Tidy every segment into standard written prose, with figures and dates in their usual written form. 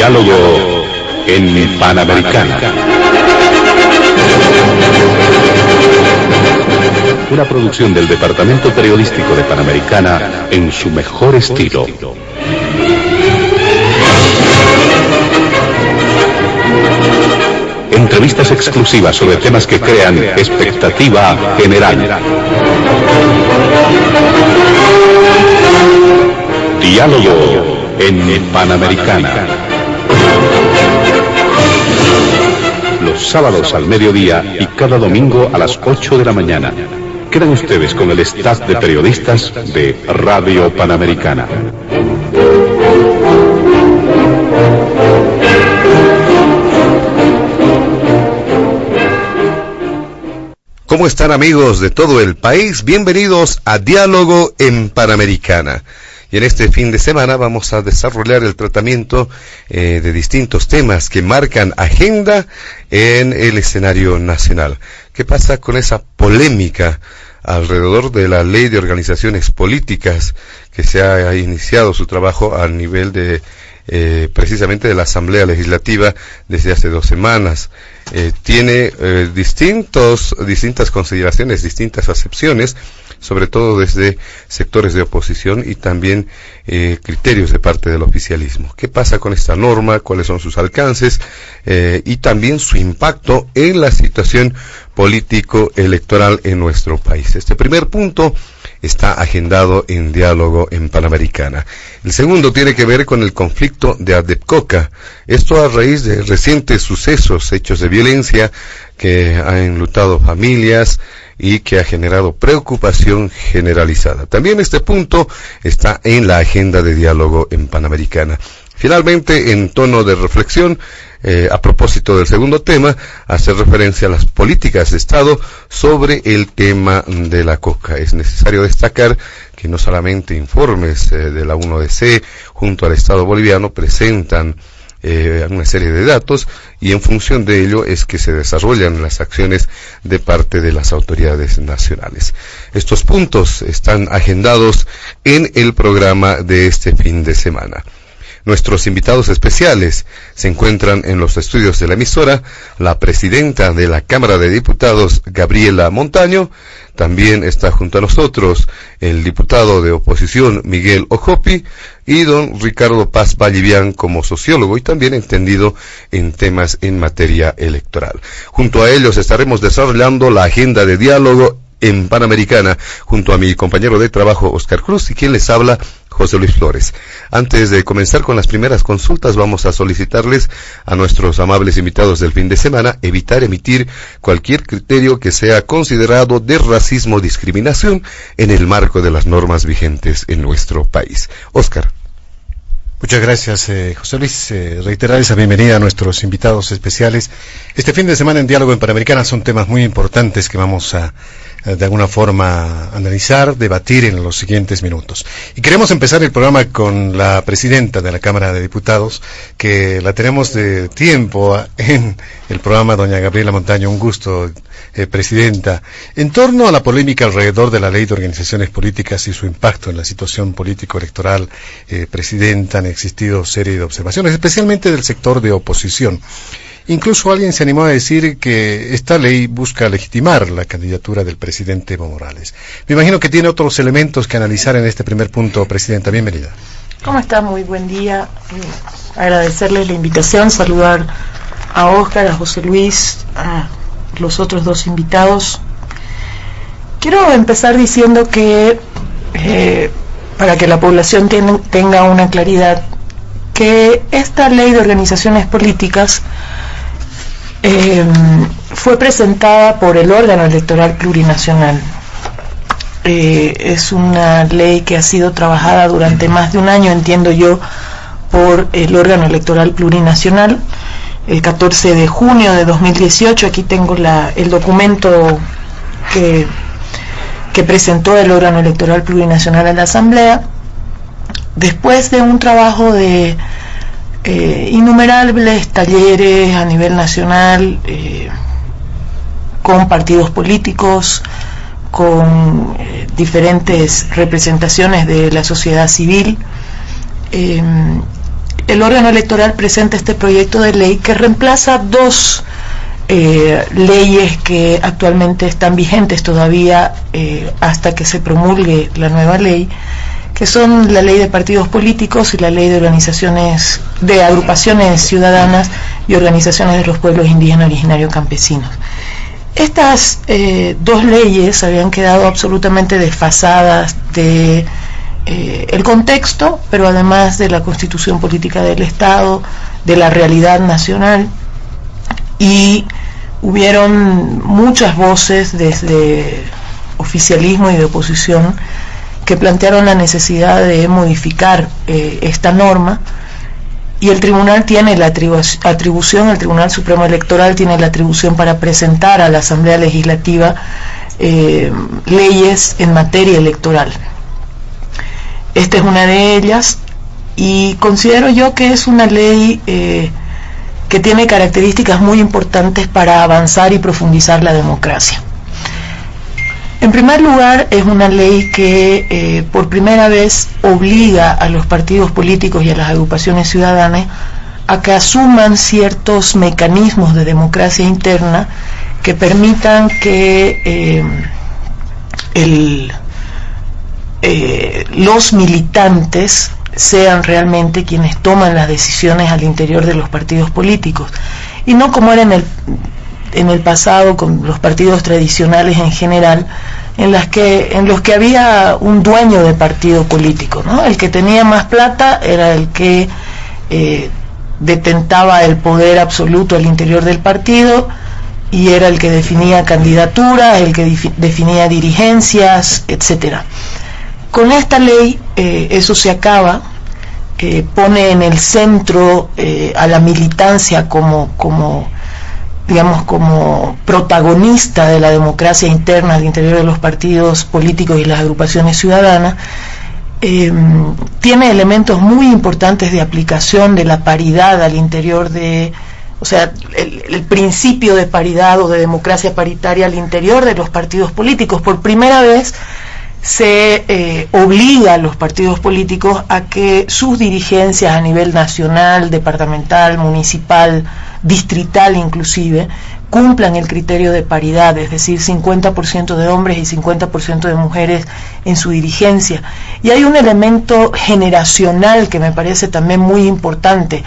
Diálogo en Panamericana. Una producción del Departamento Periodístico de Panamericana en su mejor estilo. Entrevistas exclusivas sobre temas que crean expectativa general. Diálogo en Panamericana. Los sábados al mediodía y cada domingo a las 8 de la mañana. Quedan ustedes con el staff de periodistas de Radio Panamericana. ¿Cómo están, amigos de todo el país? Bienvenidos a Diálogo en Panamericana. Y en este fin de semana vamos a desarrollar el tratamiento de distintos temas que marcan agenda en el escenario nacional. ¿Qué pasa con esa polémica alrededor de la ley de organizaciones políticas que se ha iniciado su trabajo a nivel de precisamente de la Asamblea Legislativa desde hace 2 semanas? Tiene distintas consideraciones, distintas acepciones, sobre todo desde sectores de oposición y también criterios de parte del oficialismo. ¿Qué pasa con esta norma? ¿Cuáles son sus alcances? Y también su impacto en la situación político-electoral en nuestro país. Este primer punto está agendado en Diálogo en Panamericana. El segundo tiene que ver con el conflicto de Adepcoca. Esto a raíz de recientes sucesos, hechos de violencia que han enlutado familias y que ha generado preocupación generalizada. También este punto está en la agenda de Diálogo en Panamericana. Finalmente, en tono de reflexión, a propósito del segundo tema, hace referencia a las políticas de Estado sobre el tema de la coca. Es necesario destacar que no solamente informes de la UNODC junto al Estado boliviano presentan una serie de datos, y en función de ello es que se desarrollan las acciones de parte de las autoridades nacionales. Estos puntos están agendados en el programa de este fin de semana. Nuestros invitados especiales se encuentran en los estudios de la emisora, la presidenta de la Cámara de Diputados, Gabriela Montaño. También está junto a nosotros el diputado de oposición, Miguel Ojopi, y don Ricardo Paz Vallivian como sociólogo y también entendido en temas en materia electoral. Junto a ellos estaremos desarrollando la agenda de Diálogo en Panamericana, junto a mi compañero de trabajo, Oscar Cruz, y quien les habla, José Luis Flores. Antes de comenzar con las primeras consultas, vamos a solicitarles a nuestros amables invitados del fin de semana evitar emitir cualquier criterio que sea considerado de racismo o discriminación en el marco de las normas vigentes en nuestro país. Oscar. Muchas gracias, José Luis. Reiterar esa bienvenida a nuestros invitados especiales. Este fin de semana en Diálogo en Panamericana son temas muy importantes que vamos a de alguna forma analizar, debatir en los siguientes minutos. Y queremos empezar el programa con la presidenta de la Cámara de Diputados, que la tenemos de tiempo en el programa, doña Gabriela Montaño. Un gusto, presidenta. En torno a la polémica alrededor de la ley de organizaciones políticas y su impacto en la situación político-electoral, presidenta, han existido serie de observaciones, especialmente del sector de oposición. Incluso alguien se animó a decir que esta ley busca legitimar la candidatura del presidente Evo Morales. Me imagino que tiene otros elementos que analizar en este primer punto, presidenta. Bienvenida. ¿Cómo está? Muy buen día. Agradecerles la invitación, saludar a Oscar, a José Luis, a los otros 2 invitados. Quiero empezar diciendo que, para que la población tenga una claridad, que esta ley de organizaciones políticas fue presentada por el órgano electoral plurinacional. Es una ley que ha sido trabajada durante más de un año, entiendo yo, por el órgano electoral plurinacional. El 14 de junio de 2018, aquí tengo el documento que presentó el órgano electoral plurinacional a la Asamblea, después de un trabajo de innumerables talleres a nivel nacional, con partidos políticos, con diferentes representaciones de la sociedad civil, el órgano electoral presenta este proyecto de ley que reemplaza dos leyes que actualmente están vigentes todavía hasta que se promulgue la nueva ley, que son la ley de partidos políticos y la ley de organizaciones, de agrupaciones ciudadanas y organizaciones de los pueblos indígenas originarios campesinos. Estas dos leyes habían quedado absolutamente desfasadas de el contexto, pero además de la constitución política del Estado, de la realidad nacional, y hubieron muchas voces desde oficialismo y de oposición que plantearon la necesidad de modificar esta norma, y el tribunal tiene la atribución, el Tribunal Supremo Electoral tiene la atribución para presentar a la Asamblea Legislativa leyes en materia electoral. Esta es una de ellas, y considero yo que es una ley que tiene características muy importantes para avanzar y profundizar la democracia. En primer lugar, es una ley que por primera vez obliga a los partidos políticos y a las agrupaciones ciudadanas a que asuman ciertos mecanismos de democracia interna que permitan que los militantes sean realmente quienes toman las decisiones al interior de los partidos políticos, y no como era en el pasado con los partidos tradicionales en general, en los que había un dueño de partido político, ¿no? El que tenía más plata era el que detentaba el poder absoluto al interior del partido, y era el que definía candidaturas, el que definía dirigencias, etcétera. Con esta ley eso se acaba, pone en el centro a la militancia como protagonista de la democracia interna al interior de los partidos políticos y las agrupaciones ciudadanas. Tiene elementos muy importantes de aplicación de la paridad al interior de, o sea, el principio de paridad o de democracia paritaria al interior de los partidos políticos. Por primera vez se obliga a los partidos políticos a que sus dirigencias a nivel nacional, departamental, municipal, distrital inclusive, cumplan el criterio de paridad, es decir, 50% de hombres y 50% de mujeres en su dirigencia. Y hay un elemento generacional que me parece también muy importante,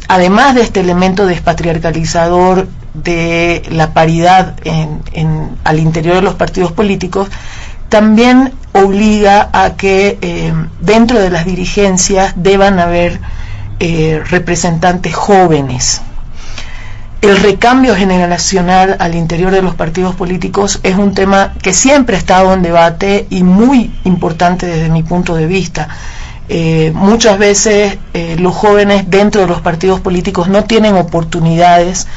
además de este elemento despatriarcalizador de la paridad al interior de los partidos políticos, también obliga a que dentro de las dirigencias deban haber representantes jóvenes. El recambio generacional al interior de los partidos políticos es un tema que siempre ha estado en debate y muy importante desde mi punto de vista. Muchas veces los jóvenes dentro de los partidos políticos no tienen oportunidades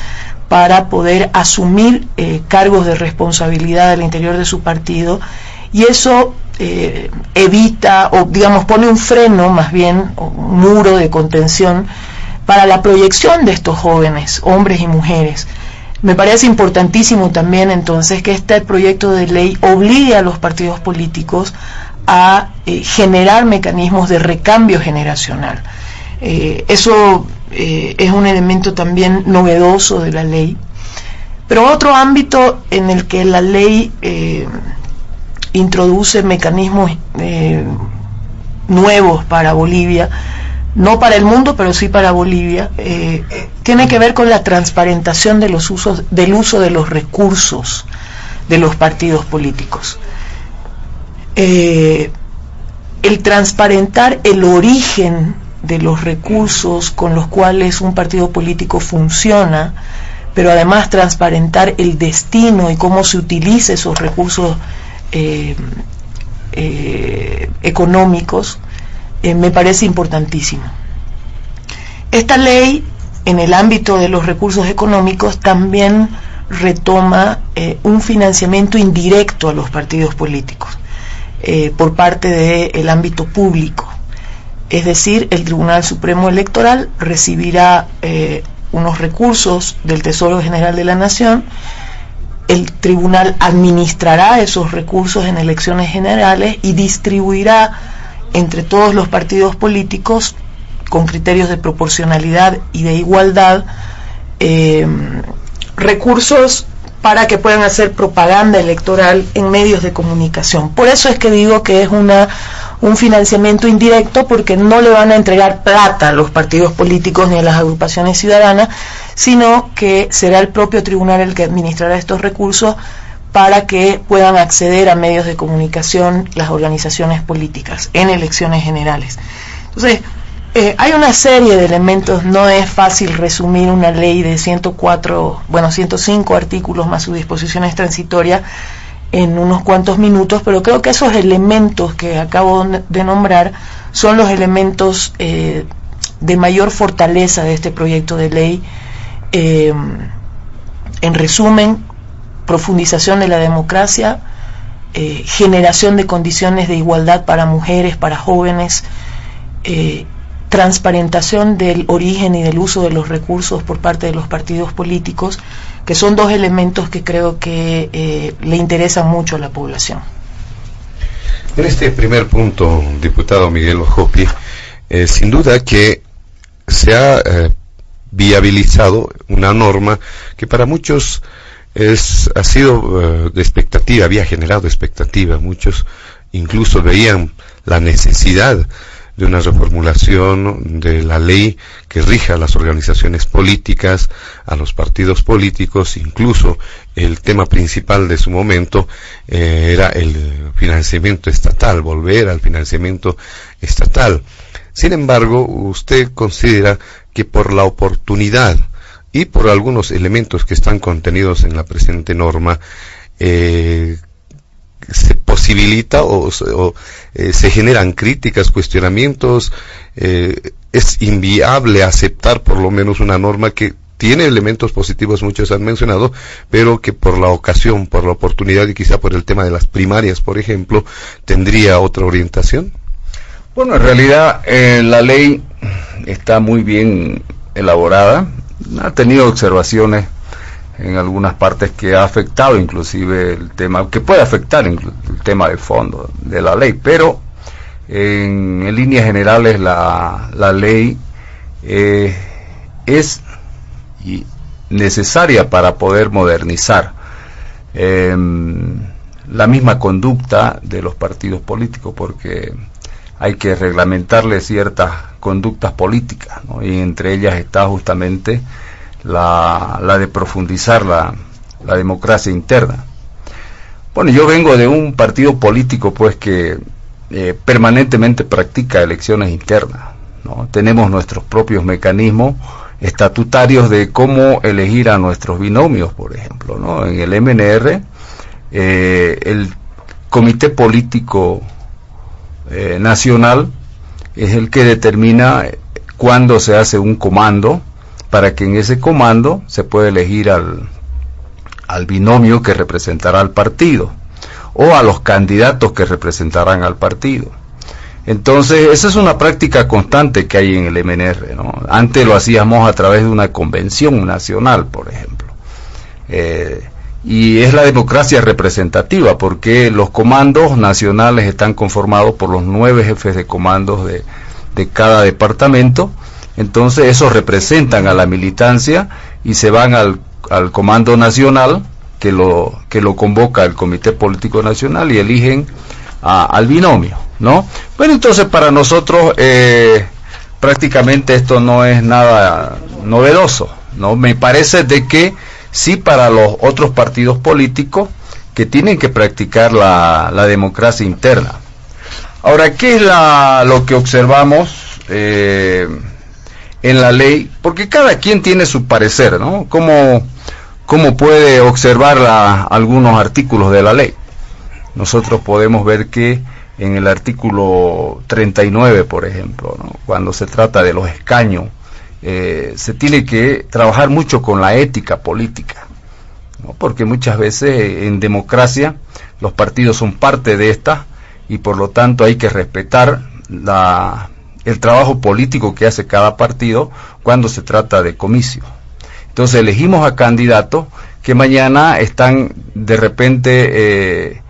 para poder asumir cargos de responsabilidad al interior de su partido, y eso evita, o digamos pone un freno, más bien un muro de contención para la proyección de estos jóvenes, hombres y mujeres. Me parece importantísimo también entonces que este proyecto de ley obligue a los partidos políticos a generar mecanismos de recambio generacional. Eso es un elemento también novedoso de la ley. Pero otro ámbito en el que la ley introduce mecanismos nuevos para Bolivia, no para el mundo, pero sí para Bolivia, tiene que ver con la transparentación del uso de los recursos de los partidos políticos. El transparentar el origen de los recursos con los cuales un partido político funciona, pero además transparentar el destino y cómo se utiliza esos recursos económicos, me parece importantísimo. Esta ley, en el ámbito de los recursos económicos, también retoma un financiamiento indirecto a los partidos políticos por parte del ámbito público. Es decir, el Tribunal Supremo Electoral recibirá unos recursos del Tesoro General de la Nación. El tribunal administrará esos recursos en elecciones generales y distribuirá entre todos los partidos políticos con criterios de proporcionalidad y de igualdad, recursos para que puedan hacer propaganda electoral en medios de comunicación. Por eso es que digo que es un financiamiento indirecto, porque no le van a entregar plata a los partidos políticos ni a las agrupaciones ciudadanas, sino que será el propio tribunal el que administrará estos recursos para que puedan acceder a medios de comunicación las organizaciones políticas en elecciones generales. Entonces, hay una serie de elementos, no es fácil resumir una ley de 105 artículos más sus disposiciones transitorias en unos cuantos minutos, pero creo que esos elementos que acabo de nombrar son los elementos de mayor fortaleza de este proyecto de ley. En resumen, profundización de la democracia, generación de condiciones de igualdad para mujeres, para jóvenes, transparentación del origen y del uso de los recursos por parte de los partidos políticos, que son dos elementos que creo que le interesan mucho a la población. En este primer punto, diputado Miguel Ojopi, sin duda que se ha viabilizado una norma que para muchos ha sido de expectativa, había generado expectativa. Muchos incluso veían la necesidad de una reformulación de la ley que rija a las organizaciones políticas, a los partidos políticos. Incluso el tema principal de su momento era el financiamiento estatal, volver al financiamiento estatal. Sin embargo, usted considera que por la oportunidad y por algunos elementos que están contenidos en la presente norma, se posibilita o se generan críticas, cuestionamientos, es inviable aceptar por lo menos una norma que tiene elementos positivos, muchos han mencionado, pero que por la ocasión, por la oportunidad y quizá por el tema de las primarias, por ejemplo, tendría otra orientación. Bueno, en realidad la ley está muy bien elaborada, ha tenido observaciones en algunas partes que ha afectado inclusive el tema, que puede afectar el tema de fondo de la ley, pero en líneas generales la ley es necesaria para poder modernizar la misma conducta de los partidos políticos, porque hay que reglamentarle ciertas conductas políticas, ¿no? Y entre ellas está justamente la de profundizar la democracia interna. Bueno, yo vengo de un partido político pues que permanentemente practica elecciones internas, ¿no? Tenemos nuestros propios mecanismos estatutarios de cómo elegir a nuestros binomios, por ejemplo, ¿no? En el MNR, el Comité Político Nacional es el que determina cuándo se hace un comando, para que en ese comando se pueda elegir al binomio que representará al partido, o a los candidatos que representarán al partido. Entonces, esa es una práctica constante que hay en el MNR, ¿no? Antes lo hacíamos a través de una convención nacional, por ejemplo. Y es la democracia representativa, porque los comandos nacionales están conformados por los 9 jefes de comandos de cada departamento. Entonces esos representan a la militancia y se van al comando nacional que lo convoca el Comité Político Nacional y eligen al binomio, ¿no? Bueno, entonces para nosotros prácticamente esto no es nada novedoso, ¿no? Me parece de que sí, para los otros partidos políticos que tienen que practicar la democracia interna. Ahora, ¿qué es lo que observamos en la ley? Porque cada quien tiene su parecer, ¿no? ¿Cómo puede observar algunos artículos de la ley? Nosotros podemos ver que en el artículo 39, por ejemplo, ¿no? Cuando se trata de los escaños, se tiene que trabajar mucho con la ética política, ¿no? Porque muchas veces en democracia los partidos son parte de esta y por lo tanto hay que respetar el trabajo político que hace cada partido cuando se trata de comicios. Entonces elegimos a candidatos que mañana están de repente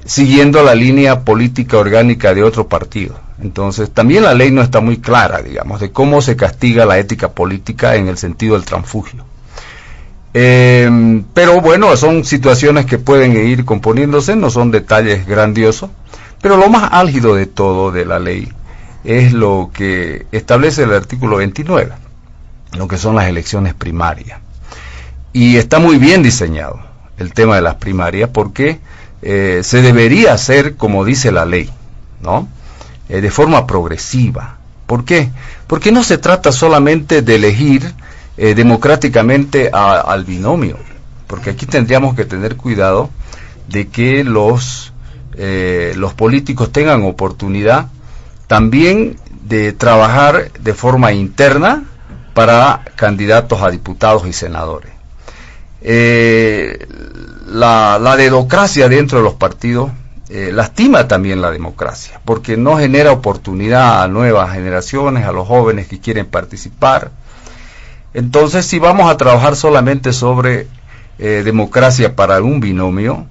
siguiendo la línea política orgánica de otro partido. Entonces, también la ley no está muy clara, digamos, de cómo se castiga la ética política en el sentido del transfugio. Pero bueno, son situaciones que pueden ir componiéndose, no son detalles grandiosos, pero lo más álgido de todo de la ley es lo que establece el artículo 29, lo que son las elecciones primarias. Y está muy bien diseñado el tema de las primarias porque se debería hacer como dice la ley, ¿no? De forma progresiva. ¿Por qué? Porque no se trata solamente de elegir democráticamente al binomio, porque aquí tendríamos que tener cuidado de que los políticos tengan oportunidad también de trabajar de forma interna para candidatos a diputados y senadores. La dedocracia dentro de los partidos lastima también la democracia, porque no genera oportunidad a nuevas generaciones, a los jóvenes que quieren participar. Entonces, si vamos a trabajar solamente sobre democracia para un binomio,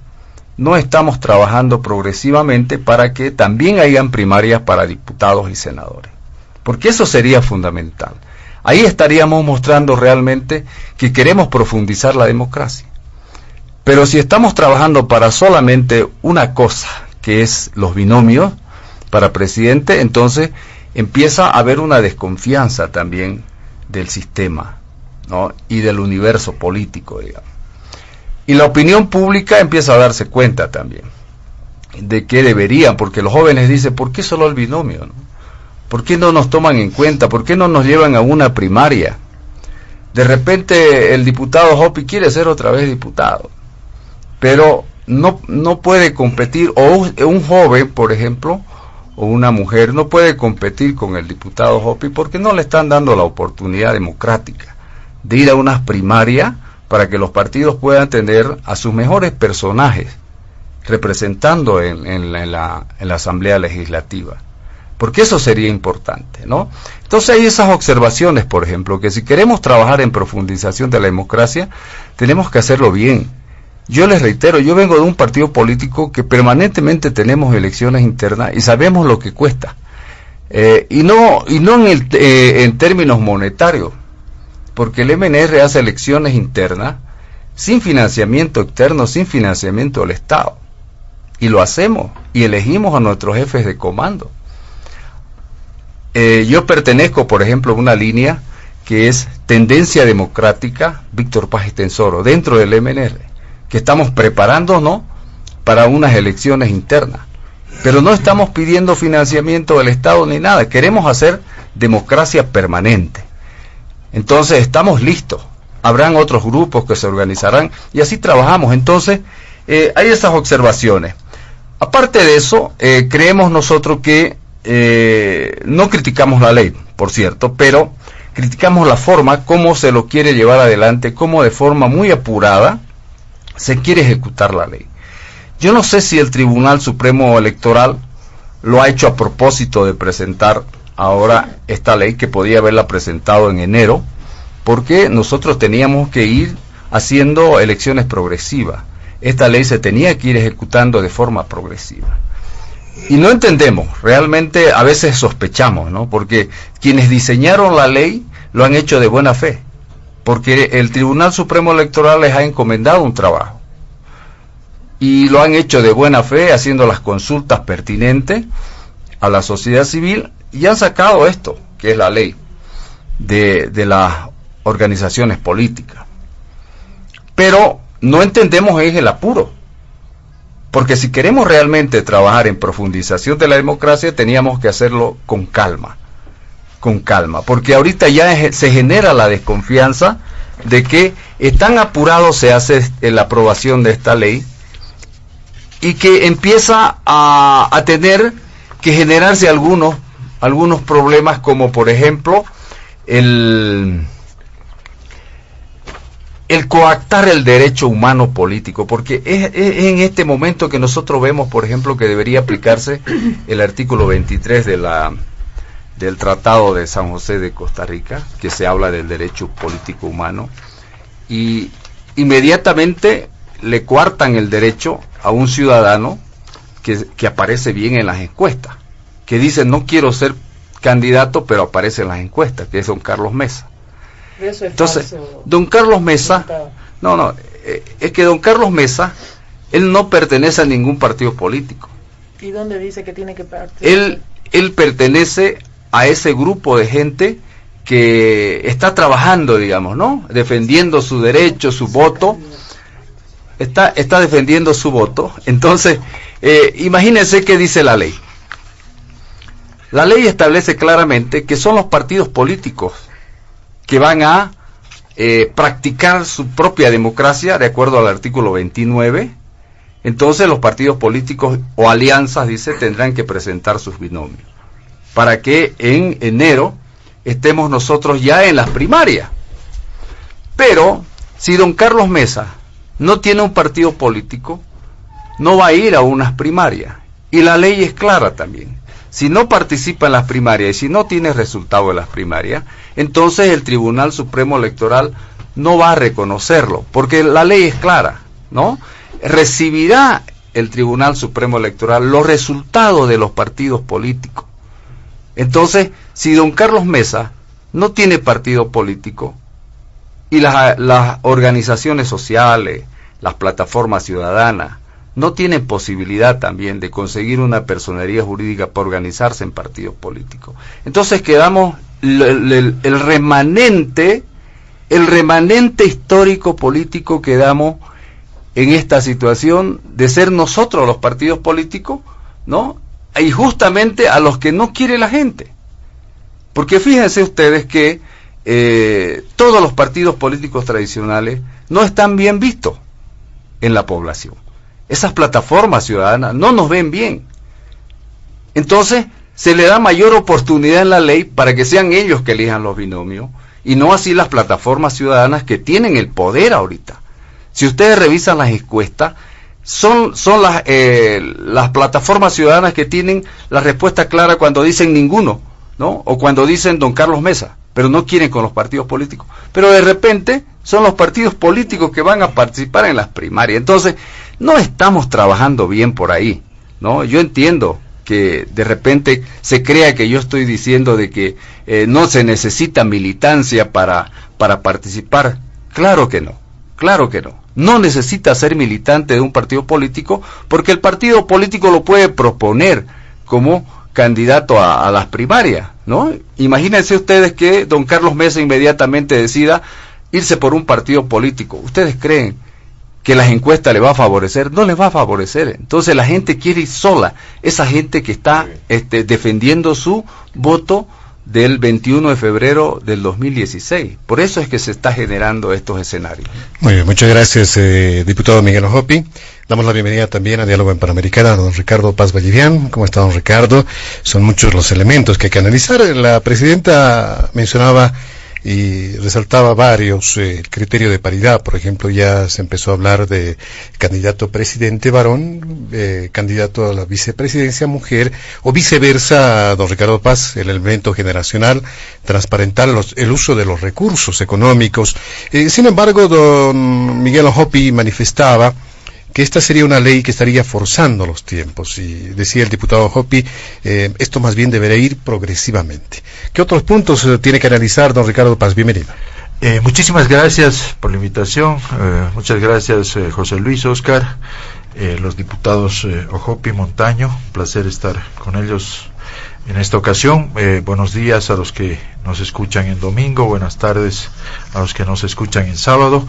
no estamos trabajando progresivamente para que también hayan primarias para diputados y senadores, porque eso sería fundamental. Ahí estaríamos mostrando realmente que queremos profundizar la democracia. Pero si estamos trabajando para solamente una cosa, que es los binomios para presidente, entonces empieza a haber una desconfianza también del sistema, ¿no? Y del universo político, digamos. Y la opinión pública empieza a darse cuenta también de que deberían, porque los jóvenes dicen, ¿por qué solo el binomio, no? ¿Por qué no nos toman en cuenta? ¿Por qué no nos llevan a una primaria? De repente el diputado Hopi quiere ser otra vez diputado, pero no puede competir, o un joven, por ejemplo, o una mujer, no puede competir con el diputado Hopi porque no le están dando la oportunidad democrática de ir a unas primarias para que los partidos puedan tener a sus mejores personajes representando en la Asamblea Legislativa. Porque eso sería importante, ¿no? Entonces hay esas observaciones, por ejemplo, que si queremos trabajar en profundización de la democracia, tenemos que hacerlo bien. Yo les reitero, yo vengo de un partido político que permanentemente tenemos elecciones internas y sabemos lo que cuesta. Y no en términos monetarios, porque el MNR hace elecciones internas sin financiamiento externo, sin financiamiento del Estado. Y lo hacemos, y elegimos a nuestros jefes de comando. Yo pertenezco, por ejemplo, a una línea que es Tendencia Democrática Víctor Paz Estenssoro, dentro del MNR, que estamos preparándonos para unas elecciones internas. Pero no estamos pidiendo financiamiento del Estado ni nada, queremos hacer democracia permanente. Entonces estamos listos, habrán otros grupos que se organizarán y así trabajamos. Entonces hay esas observaciones. Aparte de eso, creemos nosotros que no criticamos la ley, por cierto, pero criticamos la forma, cómo se lo quiere llevar adelante, cómo de forma muy apurada se quiere ejecutar la ley. Yo no sé si el Tribunal Supremo Electoral lo ha hecho a propósito de presentar ahora esta ley, que podía haberla presentado en enero, porque nosotros teníamos que ir haciendo elecciones progresivas. Esta ley se tenía que ir ejecutando de forma progresiva. Y no entendemos, realmente a veces sospechamos, ¿no? Porque quienes diseñaron la ley lo han hecho de buena fe, porque el Tribunal Supremo Electoral les ha encomendado un trabajo. Y lo han hecho de buena fe, haciendo las consultas pertinentes a la sociedad civil, y han sacado esto, que es la ley de las organizaciones políticas. Pero no entendemos es el apuro, porque si queremos realmente trabajar en profundización de la democracia, teníamos que hacerlo con calma, porque ahorita ya se genera la desconfianza de que tan apurado se hace la aprobación de esta ley, y que empieza a tener que generarse algunos problemas, como por ejemplo el coactar el derecho humano político, porque es en este momento que nosotros vemos, por ejemplo, que debería aplicarse el artículo 23 del Tratado de San José de Costa Rica, que se habla del derecho político humano, y inmediatamente le coartan el derecho a un ciudadano que aparece bien en las encuestas, que dice no quiero ser candidato, pero aparece en las encuestas, que es don Carlos Mesa. Eso es Entonces, falso, don Carlos Mesa, es que don Carlos Mesa, él no pertenece a ningún partido político. ¿Y dónde dice que tiene que participar? Él pertenece a ese grupo de gente que está trabajando, digamos, ¿no? Defendiendo su derecho, su voto. Está defendiendo su voto. Entonces, imagínense qué dice la ley. La ley establece claramente que son los partidos políticos que van a practicar su propia democracia de acuerdo al artículo 29. Entonces los partidos políticos o alianzas, dice, tendrán que presentar sus binomios para que en enero estemos nosotros ya en las primarias. Pero si don Carlos Mesa no tiene un partido político, no va a ir a unas primarias. Y la ley es clara también. Si no participa en las primarias y si no tiene resultado de las primarias, entonces el Tribunal Supremo Electoral no va a reconocerlo, porque la ley es clara, ¿no? Recibirá el Tribunal Supremo Electoral los resultados de los partidos políticos. Entonces, si don Carlos Mesa no tiene partido político y las organizaciones sociales, las plataformas ciudadanas, no tienen posibilidad también de conseguir una personería jurídica para organizarse en partidos políticos, entonces quedamos el remanente histórico político quedamos en esta situación de ser nosotros los partidos políticos, ¿no? Y justamente a los que no quiere la gente. Porque fíjense ustedes que todos los partidos políticos tradicionales no están bien vistos en la población. Esas plataformas ciudadanas no nos ven bien. Entonces, se le da mayor oportunidad en la ley para que sean ellos que elijan los binomios, y no así las plataformas ciudadanas que tienen el poder ahorita. Si ustedes revisan las encuestas, son las plataformas ciudadanas que tienen la respuesta clara cuando dicen ninguno, ¿no? O cuando dicen don Carlos Mesa, pero no quieren con los partidos políticos. Pero de repente son los partidos políticos que van a participar en las primarias. Entonces, no estamos trabajando bien por ahí, ¿no? Yo entiendo que de repente se crea que yo estoy diciendo de que no se necesita militancia para participar. Claro que no, claro que no. No necesita ser militante de un partido político, porque el partido político lo puede proponer como candidato a las primarias, ¿no? Imagínense ustedes que don Carlos Mesa inmediatamente decida irse por un partido político. ¿Ustedes creen que las encuestas le va a favorecer? No les va a favorecer. Entonces la gente quiere ir sola, esa gente que está defendiendo su voto del 21 de febrero del 2016. Por eso es que se está generando estos escenarios. Muy bien, muchas gracias, diputado Miguel Hopi. Damos la bienvenida también a Diálogo en Panamericana a don Ricardo Paz Vallivian. ¿Cómo está, don Ricardo? Son muchos los elementos que hay que analizar. La presidenta mencionaba y resaltaba varios, el criterio de paridad, por ejemplo, ya se empezó a hablar de candidato presidente varón, candidato a la vicepresidencia mujer, o viceversa, don Ricardo Paz, el elemento generacional, transparentar el uso de los recursos económicos. Sin embargo, don Miguel Hopi manifestaba que esta sería una ley que estaría forzando los tiempos, y decía el diputado Hopi, esto más bien debería ir progresivamente. ¿Qué otros puntos tiene que analizar don Ricardo Paz? Bienvenido. Muchísimas gracias por la invitación, muchas gracias José Luis, Oscar, los diputados Hopi, Montaño, un placer estar con ellos en esta ocasión. Buenos días a los que nos escuchan en domingo, buenas tardes a los que nos escuchan en sábado.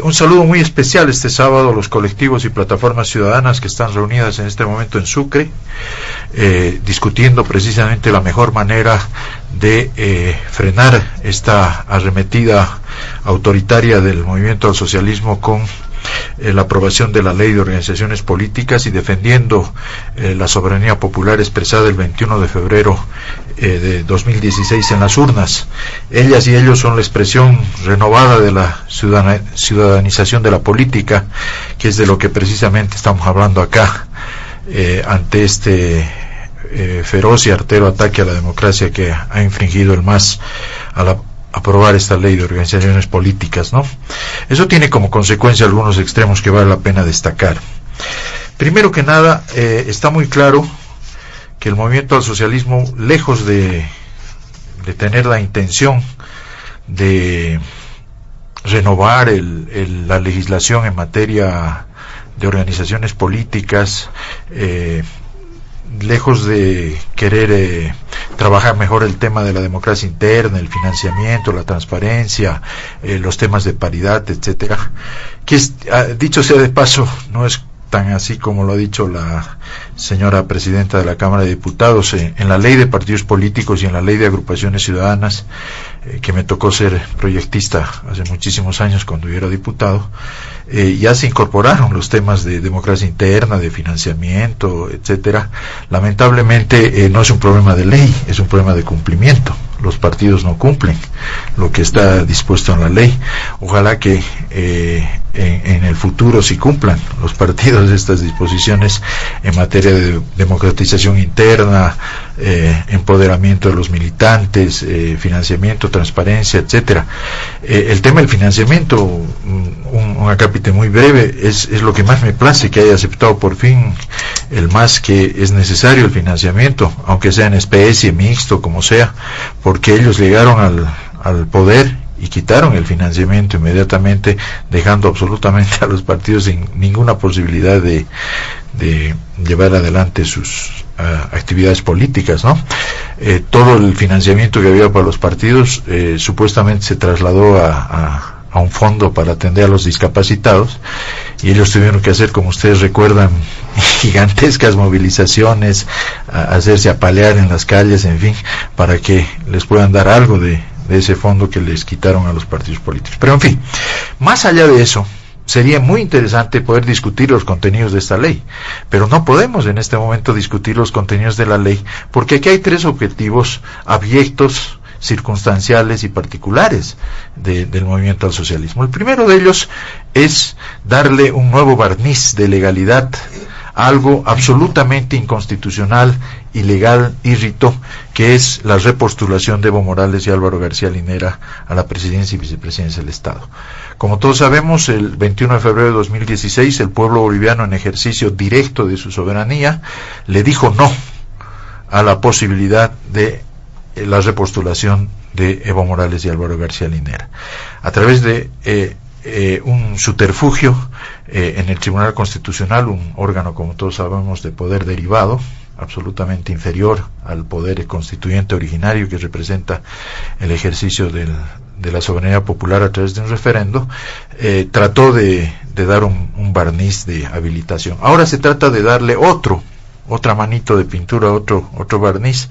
Un saludo muy especial este sábado a los colectivos y plataformas ciudadanas que están reunidas en este momento en Sucre, discutiendo precisamente la mejor manera de frenar esta arremetida autoritaria del movimiento al socialismo con la aprobación de la ley de organizaciones políticas y defendiendo la soberanía popular expresada el 21 de febrero de 2016 en las urnas. Ellas y ellos son la expresión renovada de la ciudadanización de la política, que es de lo que precisamente estamos hablando acá, ante este feroz y artero ataque a la democracia que ha infringido el MAS al aprobar esta ley de organizaciones políticas, ¿no? Eso tiene como consecuencia algunos extremos que vale la pena destacar. Primero que nada, está muy claro que el movimiento al socialismo, lejos de tener la intención de renovar la legislación en materia de organizaciones políticas, lejos de querer trabajar mejor el tema de la democracia interna, el financiamiento, la transparencia, los temas de paridad, etcétera, que dicho sea de paso, no es tan así como lo ha dicho la señora presidenta de la Cámara de Diputados. En la ley de partidos políticos y en la ley de agrupaciones ciudadanas, que me tocó ser proyectista hace muchísimos años cuando yo era diputado, ya se incorporaron los temas de democracia interna, de financiamiento, etcétera. Lamentablemente no es un problema de ley, es un problema de cumplimiento. Los partidos no cumplen lo que está dispuesto en la ley. Ojalá que en el futuro sí cumplan los partidos estas disposiciones en materia de democratización interna, empoderamiento de los militantes, financiamiento, transparencia, etcétera. El tema del financiamiento, un acápite muy breve, es lo que más me place, que haya aceptado por fin el MAS, que es necesario el financiamiento, aunque sea en especie, mixto, como sea, porque ellos llegaron al poder y quitaron el financiamiento inmediatamente, dejando absolutamente a los partidos sin ninguna posibilidad de llevar adelante sus actividades políticas, ¿no? Todo el financiamiento que había para los partidos supuestamente se trasladó a un fondo para atender a los discapacitados, y ellos tuvieron que hacer, como ustedes recuerdan, gigantescas movilizaciones, hacerse apalear en las calles, en fin, para que les puedan dar algo de ese fondo que les quitaron a los partidos políticos. Pero en fin, más allá de eso, sería muy interesante poder discutir los contenidos de esta ley, pero no podemos en este momento discutir los contenidos de la ley, porque aquí hay tres objetivos abyectos, circunstanciales y particulares del movimiento al socialismo. El primero de ellos es darle un nuevo barniz de legalidad a algo absolutamente inconstitucional, ilegal, irrito, que es la repostulación de Evo Morales y Álvaro García Linera a la presidencia y vicepresidencia del Estado. Como todos sabemos, el 21 de febrero de 2016, el pueblo boliviano, en ejercicio directo de su soberanía, le dijo no a la posibilidad de la repostulación de Evo Morales y Álvaro García Linera. A través de un subterfugio en el Tribunal Constitucional, un órgano, como todos sabemos, de poder derivado, absolutamente inferior al poder constituyente originario que representa el ejercicio de la soberanía popular a través de un referendo, trató de dar un barniz de habilitación. Ahora se trata de darle otra manito de pintura, otro barniz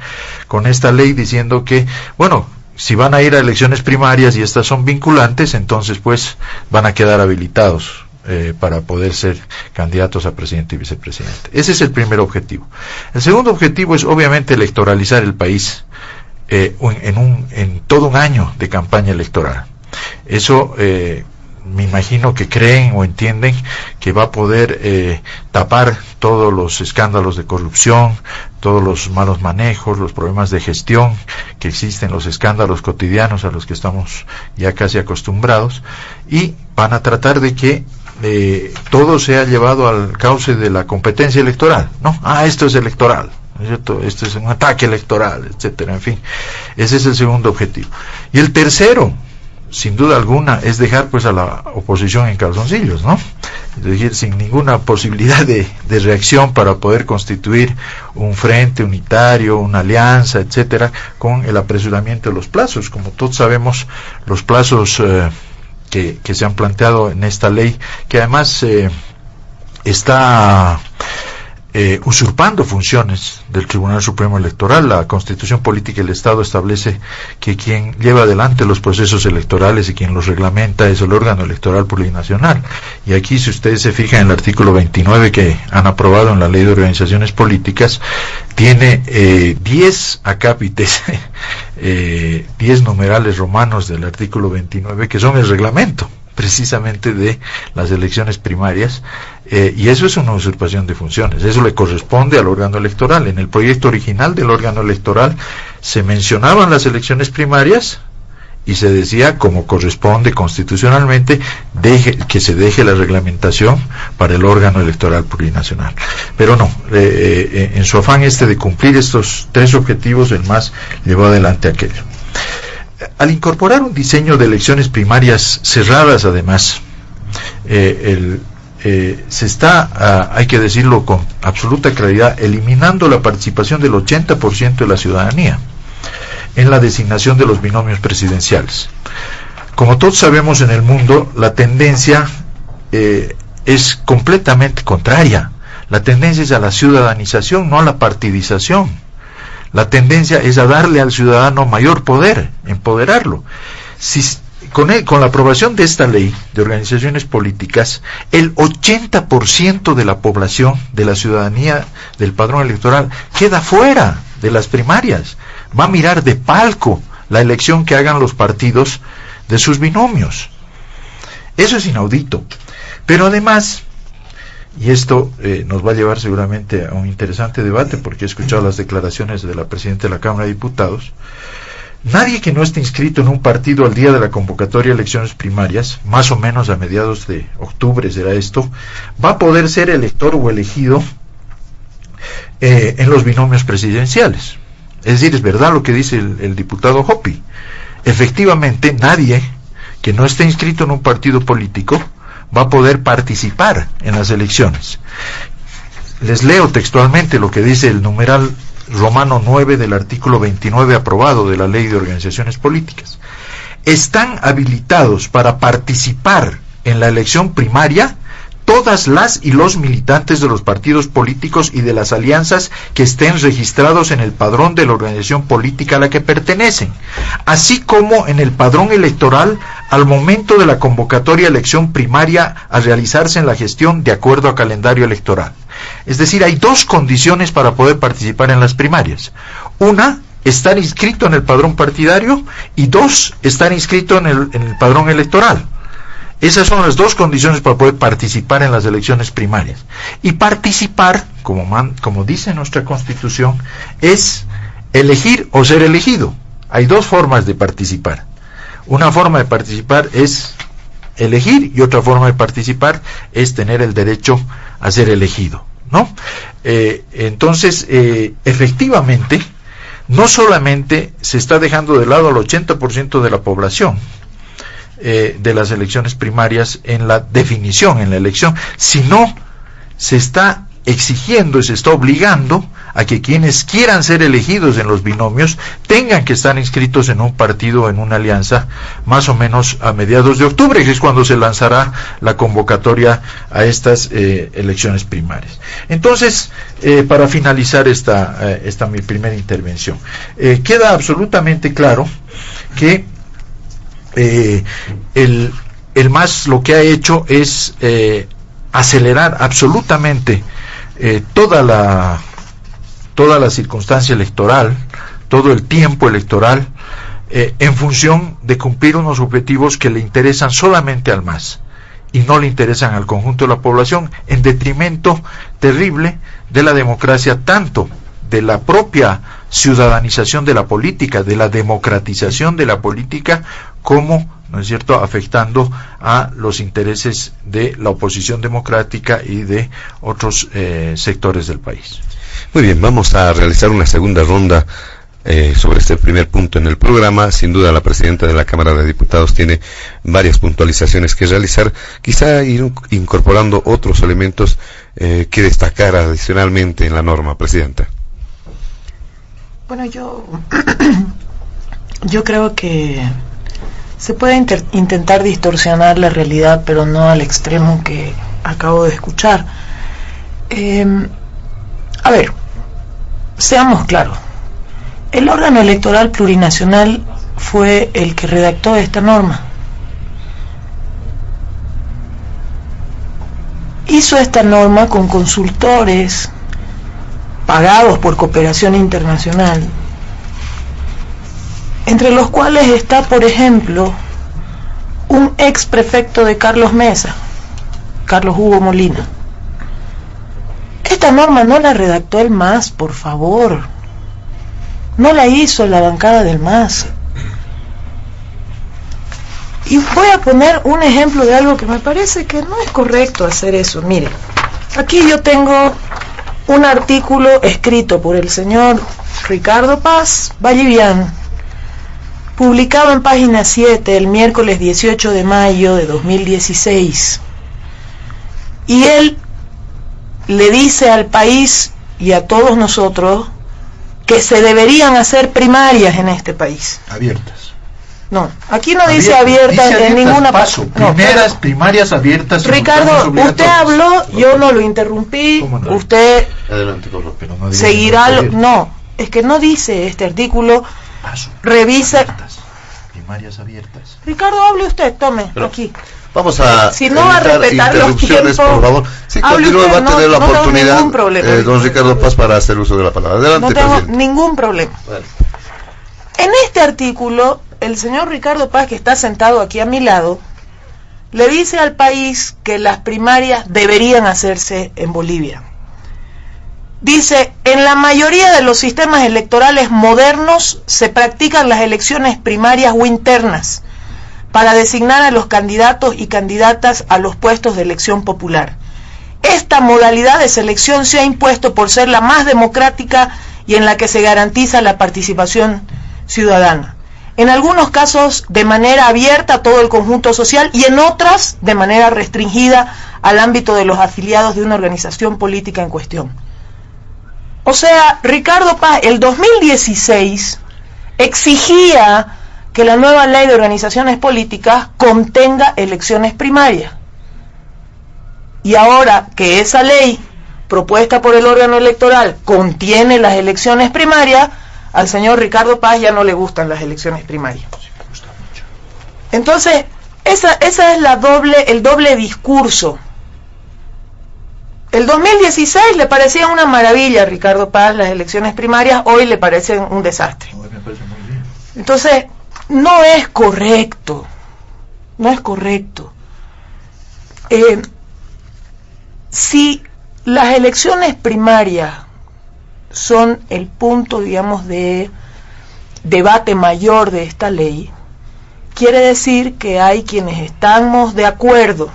con esta ley, diciendo que, bueno, si van a ir a elecciones primarias y estas son vinculantes, entonces pues van a quedar habilitados para poder ser candidatos a presidente y vicepresidente. Ese es el primer objetivo. El segundo objetivo es obviamente electoralizar el país en todo un año de campaña electoral. Eso me imagino que creen o entienden que va a poder tapar todos los escándalos de corrupción, todos los malos manejos, los problemas de gestión que existen, los escándalos cotidianos a los que estamos ya casi acostumbrados, y van a tratar de que todo sea llevado al cauce de la competencia electoral, ¿no? Esto es electoral, ¿cierto? Esto es un ataque electoral, etcétera. En fin, ese es el segundo objetivo. Y el tercero, sin duda alguna, es dejar pues a la oposición en calzoncillos, ¿no? Es decir, sin ninguna posibilidad de reacción para poder constituir un frente unitario, una alianza, etcétera, con el apresuramiento de los plazos. Como todos sabemos, los plazos que se han planteado en esta ley, que además está usurpando funciones del Tribunal Supremo Electoral. La Constitución Política del Estado establece que quien lleva adelante los procesos electorales y quien los reglamenta es el órgano electoral plurinacional. Y aquí, si ustedes se fijan en el artículo 29 que han aprobado en la Ley de Organizaciones Políticas, tiene 10 acápites, 10 numerales romanos del artículo 29, que son el reglamento precisamente de las elecciones primarias, y eso es una usurpación de funciones. Eso le corresponde al órgano electoral. En el proyecto original del órgano electoral se mencionaban las elecciones primarias y se decía, como corresponde constitucionalmente, que se deje la reglamentación para el órgano electoral plurinacional. Pero no, en su afán de cumplir estos 3 objetivos, el MAS llevó adelante aquello. Al incorporar un diseño de elecciones primarias cerradas, además, se está, hay que decirlo con absoluta claridad, eliminando la participación del 80% de la ciudadanía en la designación de los binomios presidenciales. Como todos sabemos, en el mundo la tendencia es completamente contraria. La tendencia es a la ciudadanización, no a la partidización. La tendencia es a darle al ciudadano mayor poder, empoderarlo. Con la aprobación de esta ley de organizaciones políticas, el 80% de la población, de la ciudadanía del padrón electoral, queda fuera de las primarias. Va a mirar de palco la elección que hagan los partidos de sus binomios. Eso es inaudito. Pero además, y esto nos va a llevar seguramente a un interesante debate, porque he escuchado las declaraciones de la presidenta de la Cámara de Diputados, nadie que no esté inscrito en un partido al día de la convocatoria de elecciones primarias, más o menos a mediados de octubre será esto, va a poder ser elector o elegido en los binomios presidenciales. Es decir, es verdad lo que dice el diputado Hopi. Efectivamente, nadie que no esté inscrito en un partido político va a poder participar en las elecciones. Les leo textualmente lo que dice el numeral romano 9 del artículo 29 aprobado de la Ley de Organizaciones Políticas. Están habilitados para participar en la elección primaria todas las y los militantes de los partidos políticos y de las alianzas que estén registrados en el padrón de la organización política a la que pertenecen, así como en el padrón electoral al momento de la convocatoria de elección primaria a realizarse en la gestión de acuerdo a calendario electoral. Es decir, hay 2 condiciones para poder participar en las primarias. Una, estar inscrito en el padrón partidario, y 2, estar inscrito en el padrón electoral. Esas son las 2 condiciones para poder participar en las elecciones primarias. Y participar, como dice nuestra Constitución, es elegir o ser elegido. Hay 2 formas de participar. Una forma de participar es elegir y otra forma de participar es tener el derecho a ser elegido, ¿no? Entonces, efectivamente, no solamente se está dejando de lado al 80% de la población de las elecciones primarias en la definición, en la elección, sino se está exigiendo y se está obligando a que quienes quieran ser elegidos en los binomios tengan que estar inscritos en un partido o en una alianza más o menos a mediados de octubre, que es cuando se lanzará la convocatoria a estas elecciones primarias. Entonces, para finalizar esta mi primera intervención, queda absolutamente claro que el MAS lo que ha hecho es acelerar absolutamente toda la circunstancia electoral, todo el tiempo electoral, en función de cumplir unos objetivos que le interesan solamente al MAS y no le interesan al conjunto de la población, en detrimento terrible de la democracia, tanto de la propia ciudadanización de la política, de la democratización de la política, como, ¿no es cierto?, afectando a los intereses de la oposición democrática y de otros sectores del país. Muy bien, vamos a realizar una segunda ronda sobre este primer punto en el programa. Sin duda la presidenta de la Cámara de Diputados tiene varias puntualizaciones que realizar, quizá ir incorporando otros elementos que destacar adicionalmente en la norma, presidenta. Bueno, yo creo que se puede intentar distorsionar la realidad, pero no al extremo que acabo de escuchar. A ver, seamos claros. El órgano electoral plurinacional fue el que redactó esta norma. Hizo esta norma con consultores pagados por cooperación internacional, entre los cuales está, por ejemplo, un ex prefecto de Carlos Mesa, Carlos Hugo Molina. Esta norma no la redactó el MAS, por favor. No la hizo la bancada del MAS. Y voy a poner un ejemplo de algo que me parece que no es correcto hacer eso. Mire, aquí yo tengo un artículo escrito por el señor Ricardo Paz Vallivian, publicado en página 7 el miércoles 18 de mayo de 2016. Y él le dice al país y a todos nosotros que se deberían hacer primarias en este país. Abiertas. No, aquí no dice abiertas en ninguna paso. No, Primarias abiertas. Ricardo, usted habló, yo no lo interrumpí, no? Usted Adelante, pero no seguirá, no, es que no dice este artículo, revisa. Primarias abiertas. Ricardo, hable usted, tome, Pero, aquí. Vamos a si no va a respetar los tiempos, por favor. Sí, continúe, va a tener la oportunidad, problema, don Ricardo Paz, para hacer uso de la palabra. Adelante, no tengo presidente. ningún problema. Bueno. En este artículo, el señor Ricardo Paz, que está sentado aquí a mi lado, le dice al país que las primarias deberían hacerse en Bolivia. Dice, en la mayoría de los sistemas electorales modernos se practican las elecciones primarias o internas para designar a los candidatos y candidatas a los puestos de elección popular. Esta modalidad de selección se ha impuesto por ser la más democrática y en la que se garantiza la participación ciudadana. En algunos casos de manera abierta a todo el conjunto social y en otras de manera restringida al ámbito de los afiliados de una organización política en cuestión. O sea, Ricardo Paz, el 2016 exigía que la nueva ley de organizaciones políticas contenga elecciones primarias. Y ahora que esa ley propuesta por el órgano electoral contiene las elecciones primarias, al señor Ricardo Paz ya no le gustan las elecciones primarias. Entonces, esa es el doble discurso. El 2016 le parecía una maravilla a Ricardo Paz las elecciones primarias, hoy le parecen un desastre. Entonces, no es correcto. Si las elecciones primarias son el punto, digamos, de debate mayor de esta ley, quiere decir que hay quienes estamos de acuerdo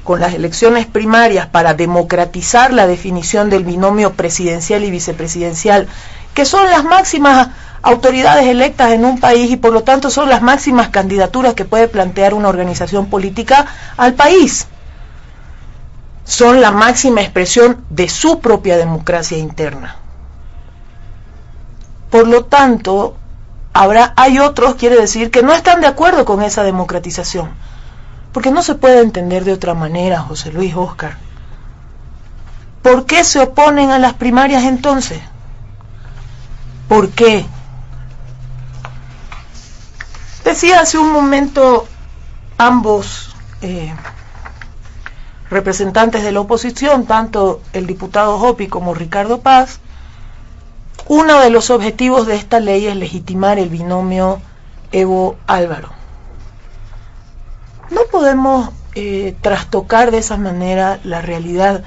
con las elecciones primarias para democratizar la definición del binomio presidencial y vicepresidencial, que son las máximas autoridades electas en un país y por lo tanto son las máximas candidaturas que puede plantear una organización política al país. Son la máxima expresión de su propia democracia interna. Por lo tanto, hay otros, quiere decir, que no están de acuerdo con esa democratización. Porque no se puede entender de otra manera, José Luis, Óscar. ¿Por qué se oponen a las primarias entonces? ¿Por qué? Decía hace un momento ambos representantes de la oposición, tanto el diputado Hopi como Ricardo Paz, uno de los objetivos de esta ley es legitimar el binomio Evo Álvaro. No podemos trastocar de esa manera la realidad.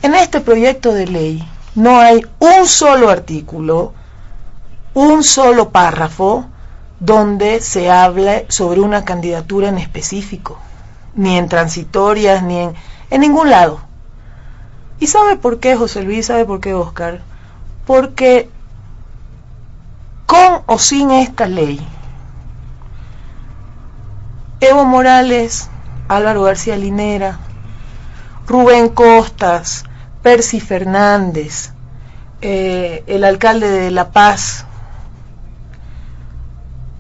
En este proyecto de ley no hay un solo artículo, un solo párrafo donde se hable sobre una candidatura en específico, ni en transitorias, ni en ningún lado. ¿Y sabe por qué, José Luis? ¿Sabe por qué, Óscar? Porque con o sin esta ley, Evo Morales, Álvaro García Linera, Rubén Costas, Percy Fernández, el alcalde de La Paz,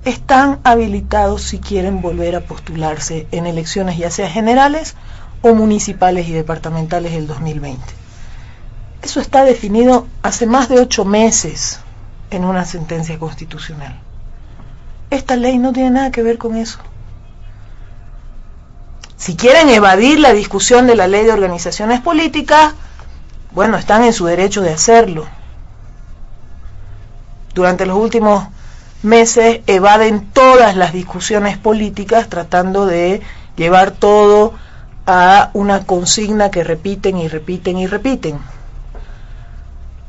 están habilitados si quieren volver a postularse en elecciones ya sea generales o municipales y departamentales del 2020. Eso está definido hace más de 8 meses en una sentencia constitucional. Esta ley no tiene nada que ver con eso. Si quieren evadir la discusión de la ley de organizaciones políticas, bueno, están en su derecho de hacerlo. Durante los últimos meses evaden todas las discusiones políticas tratando de llevar todo a una consigna que repiten y repiten y repiten.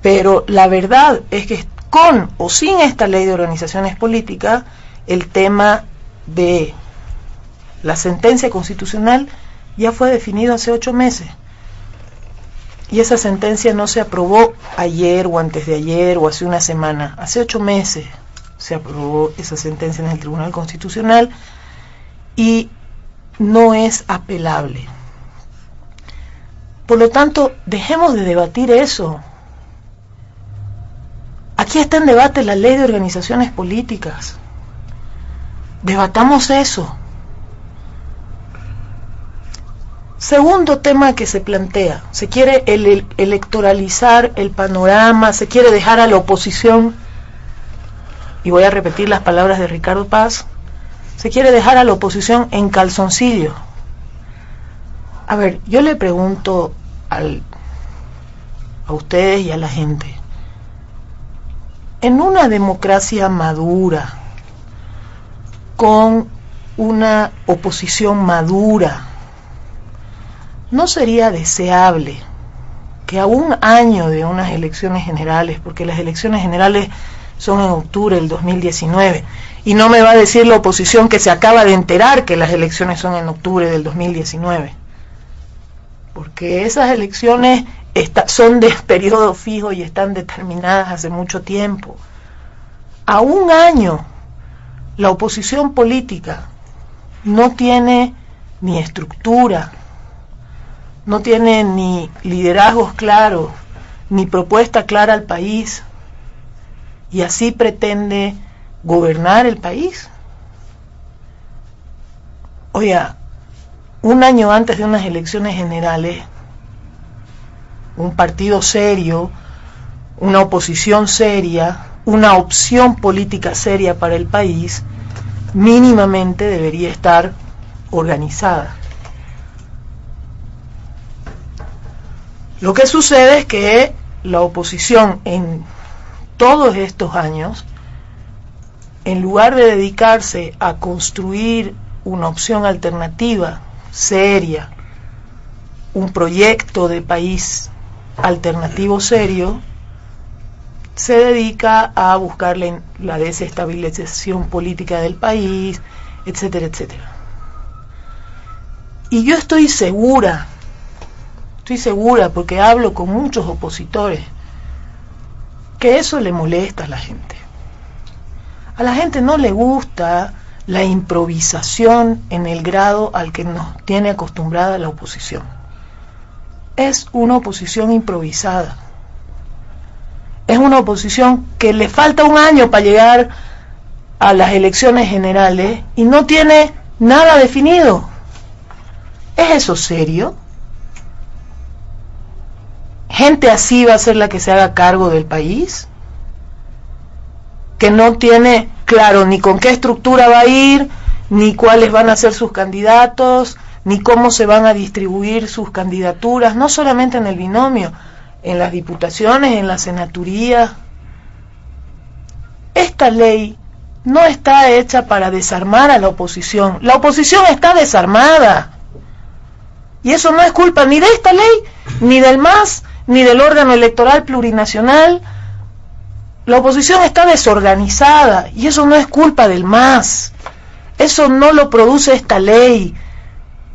Pero la verdad es que con o sin esta ley de organizaciones políticas, el tema de La sentencia constitucional ya fue definida hace 8 meses. Y esa sentencia no se aprobó ayer o antes de ayer o hace una semana. Hace 8 meses se aprobó esa sentencia en el Tribunal Constitucional y no es apelable. Por lo tanto, dejemos de debatir eso. Aquí está en debate la ley de organizaciones políticas. Debatamos eso. Segundo tema que se plantea, se quiere electoralizar el panorama, se quiere dejar a la oposición, y voy a repetir las palabras de Ricardo Paz, se quiere dejar a la oposición en calzoncillo. A ver, yo le pregunto a ustedes y a la gente, en una democracia madura, con una oposición madura, ¿no sería deseable que a un año de unas elecciones generales, porque las elecciones generales son en octubre del 2019, y no me va a decir la oposición que se acaba de enterar que las elecciones son en octubre del 2019, porque esas elecciones son de periodo fijo y están determinadas hace mucho tiempo? A un año, la oposición política no tiene ni estructura, no tiene ni liderazgos claros, ni propuesta clara al país, y así pretende gobernar el país. Oiga, un año antes de unas elecciones generales, un partido serio, una oposición seria, una opción política seria para el país, mínimamente debería estar organizada. Lo que sucede es que la oposición en todos estos años, en lugar de dedicarse a construir una opción alternativa, seria, un proyecto de país alternativo serio, se dedica a buscar la desestabilización política del país, etcétera, etcétera. Y yo estoy segura, porque hablo con muchos opositores, que eso le molesta a la gente. A la gente no le gusta la improvisación en el grado al que nos tiene acostumbrada la oposición. Es una oposición improvisada. Es una oposición que le falta un año para llegar a las elecciones generales y no tiene nada definido. ¿Es eso serio? ¿Gente así va a ser la que se haga cargo del país? Que no tiene claro ni con qué estructura va a ir, ni cuáles van a ser sus candidatos, ni cómo se van a distribuir sus candidaturas, no solamente en el binomio, en las diputaciones, en la senaturía. Esta ley no está hecha para desarmar a la oposición. La oposición está desarmada. Y eso no es culpa ni de esta ley, ni del MAS, ni del órgano electoral plurinacional. La oposición está desorganizada y eso no es culpa del MAS. Eso no lo produce esta ley.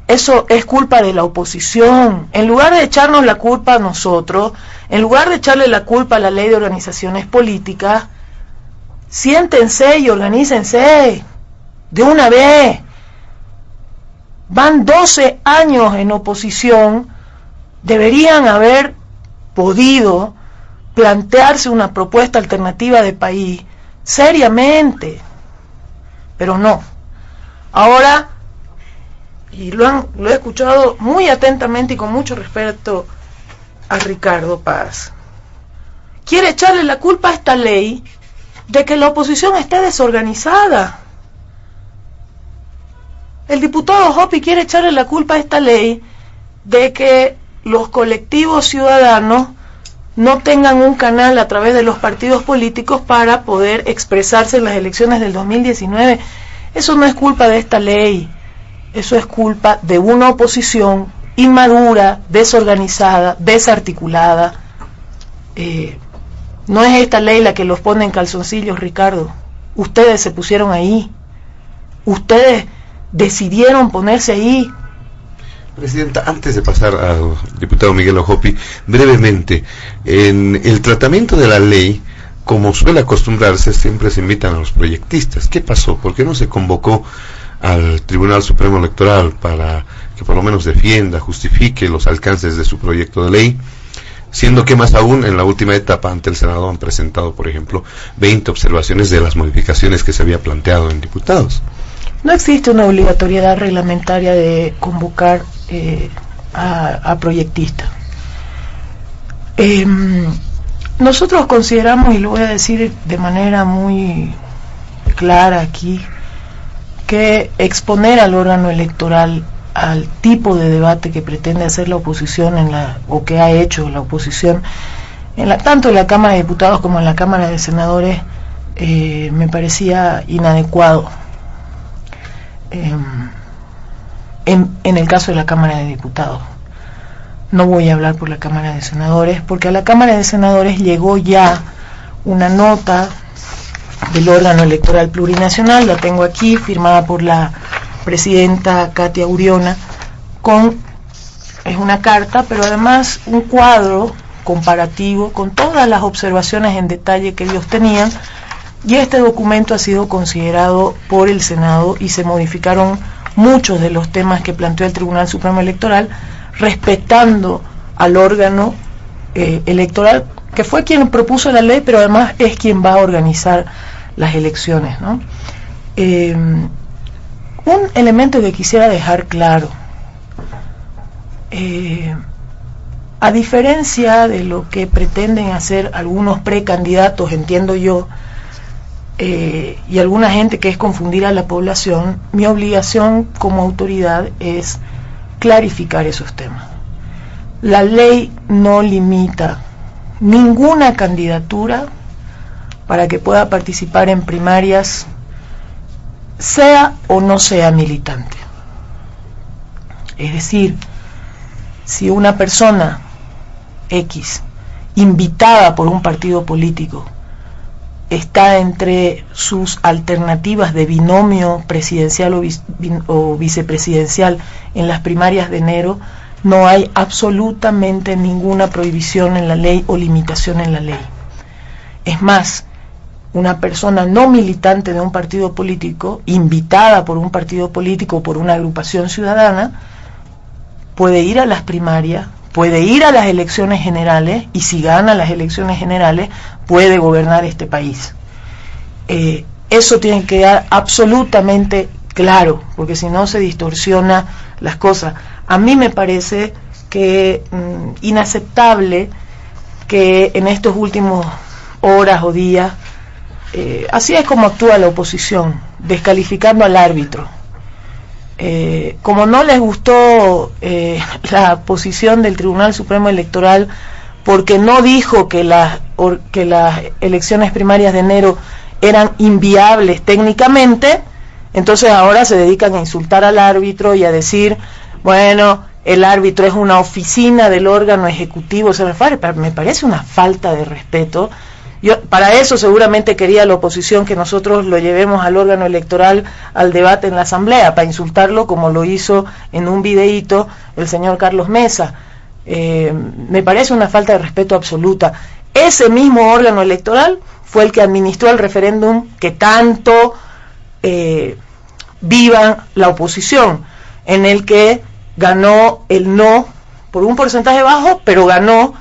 Eso es culpa de la oposición. En lugar de echarnos la culpa a nosotros, en lugar de echarle la culpa a la ley de organizaciones políticas, siéntense y organícense de una vez. Van 12 años en oposición, deberían haber podido plantearse una propuesta alternativa de país seriamente, pero no. Ahora, y lo he escuchado muy atentamente y con mucho respeto a Ricardo Paz, quiere echarle la culpa a esta ley de que la oposición esté desorganizada. El diputado Hopi quiere echarle la culpa a esta ley de que los colectivos ciudadanos no tengan un canal a través de los partidos políticos para poder expresarse en las elecciones del 2019. Eso no es culpa de esta ley, eso es culpa de una oposición inmadura, desorganizada, desarticulada. No es esta ley la que los pone en calzoncillos, Ricardo. Ustedes se pusieron ahí. Ustedes decidieron ponerse ahí. Presidenta, antes de pasar al diputado Miguel Ojopi, brevemente, en el tratamiento de la ley, como suele acostumbrarse, siempre se invitan a los proyectistas. ¿Qué pasó? ¿Por qué no se convocó al Tribunal Supremo Electoral para que por lo menos defienda, justifique los alcances de su proyecto de ley? Siendo que más aún en la última etapa ante el Senado han presentado, por ejemplo, 20 observaciones de las modificaciones que se había planteado en diputados. No existe una obligatoriedad reglamentaria de convocar a proyectistas. Nosotros consideramos, y lo voy a decir de manera muy clara aquí, que exponer al órgano electoral al tipo de debate que pretende hacer la oposición o que ha hecho la oposición tanto en la Cámara de Diputados como en la Cámara de Senadores, me parecía inadecuado. En el caso de la Cámara de Diputados, no voy a hablar por la Cámara de Senadores, porque a la Cámara de Senadores llegó ya una nota del órgano electoral plurinacional, la tengo aquí, firmada por la presidenta Katia Uriona, es una carta, pero además un cuadro comparativo con todas las observaciones en detalle que ellos tenían, y este documento ha sido considerado por el Senado y se modificaron muchos de los temas que planteó el Tribunal Supremo Electoral, respetando al órgano electoral, que fue quien propuso la ley, pero además es quien va a organizar las elecciones, ¿no? Un elemento que quisiera dejar claro, a diferencia de lo que pretenden hacer algunos precandidatos, entiendo yo, y alguna gente, que es confundir a la población, mi obligación como autoridad es clarificar esos temas. La ley no limita ninguna candidatura para que pueda participar en primarias, sea o no sea militante. Es decir, si una persona X, invitada por un partido político, está entre sus alternativas de binomio presidencial o vicepresidencial en las primarias de enero, no hay absolutamente ninguna prohibición en la ley o limitación en la ley. Es más, una persona no militante de un partido político, invitada por un partido político o por una agrupación ciudadana, puede ir a las primarias, puede ir a las elecciones generales, y si gana las elecciones generales puede gobernar este país. Eso tiene que quedar absolutamente claro, porque si no se distorsiona las cosas. A mí me parece que inaceptable que en estos últimos horas o días, así es como actúa la oposición, descalificando al árbitro. Como no les gustó la posición del Tribunal Supremo Electoral, porque no dijo que las elecciones primarias de enero eran inviables técnicamente, entonces ahora se dedican a insultar al árbitro y a decir, bueno, el árbitro es una oficina del órgano ejecutivo. O sea, me parece una falta de respeto. Para eso seguramente quería la oposición que nosotros lo llevemos al órgano electoral al debate en la asamblea, para insultarlo como lo hizo en un videíto el señor Carlos Mesa. Me parece una falta de respeto absoluta. Ese mismo órgano electoral fue el que administró el referéndum que tanto viva la oposición, en el que ganó el no por un porcentaje bajo, pero ganó.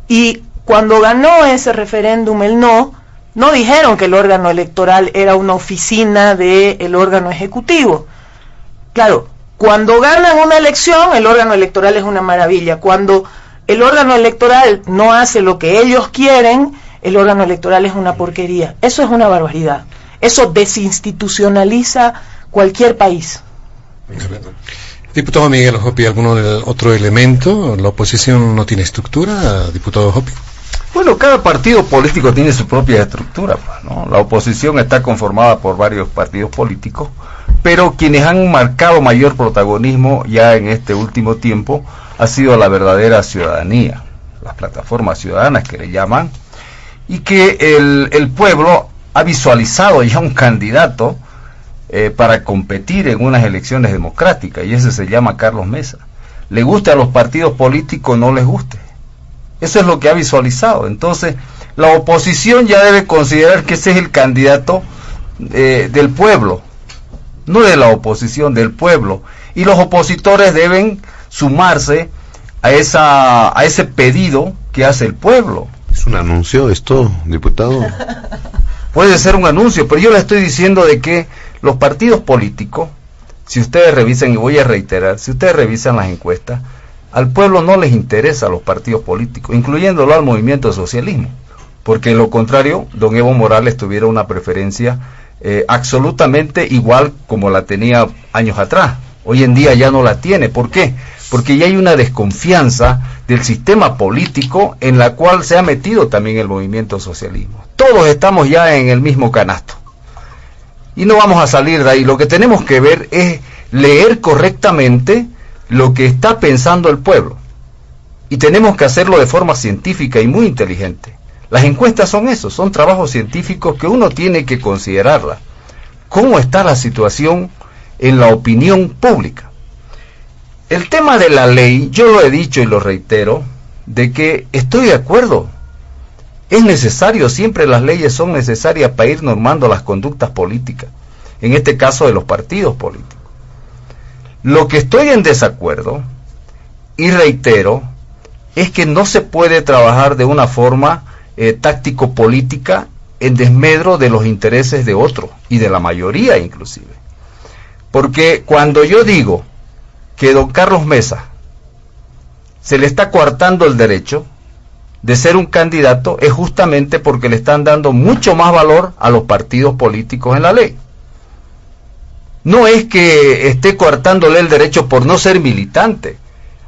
Y cuando ganó ese referéndum el no dijeron que el órgano electoral era una oficina del órgano ejecutivo. Claro, cuando ganan una elección, el órgano electoral es una maravilla. Cuando el órgano electoral no hace lo que ellos quieren, el órgano electoral es una porquería. Eso es una barbaridad. Eso desinstitucionaliza cualquier país. Diputado Miguel Ojopi, ¿algún otro elemento? ¿La oposición no tiene estructura, diputado Ojopi? Bueno, cada partido político tiene su propia estructura, ¿no? La oposición está conformada por varios partidos políticos, pero quienes han marcado mayor protagonismo ya en este último tiempo ha sido la verdadera ciudadanía, las plataformas ciudadanas que le llaman, y que el pueblo ha visualizado ya un candidato para competir en unas elecciones democráticas, y ese se llama Carlos Mesa. Le guste a los partidos políticos, no les guste. Eso es lo que ha visualizado. Entonces, la oposición ya debe considerar que ese es el candidato del pueblo, no de la oposición, del pueblo. Y los opositores deben sumarse a ese pedido que hace el pueblo. ¿Es un anuncio esto, diputado? Puede ser un anuncio, pero yo le estoy diciendo de que los partidos políticos, si ustedes revisan, y voy a reiterar, si ustedes revisan las encuestas, al pueblo no les interesa los partidos políticos, incluyéndolo al movimiento socialismo, porque en lo contrario, don Evo Morales tuviera una preferencia absolutamente igual como la tenía años atrás. Hoy en día ya no la tiene. ¿Por qué? Porque ya hay una desconfianza del sistema político en la cual se ha metido también el movimiento socialismo. Todos estamos ya en el mismo canasto y no vamos a salir de ahí. Lo que tenemos que ver es leer correctamente lo que está pensando el pueblo, y tenemos que hacerlo de forma científica y muy inteligente. Las encuestas son eso, son trabajos científicos que uno tiene que considerarla. ¿Cómo está la situación en la opinión pública? El tema de la ley, yo lo he dicho y lo reitero, de que estoy de acuerdo. Es necesario, siempre las leyes son necesarias para ir normando las conductas políticas, en este caso de los partidos políticos. Lo que estoy en desacuerdo, y reitero, es que no se puede trabajar de una forma táctico-política en desmedro de los intereses de otros, y de la mayoría inclusive. Porque cuando yo digo que don Carlos Mesa se le está coartando el derecho de ser un candidato, es justamente porque le están dando mucho más valor a los partidos políticos en la ley. No es que esté coartándole el derecho por no ser militante.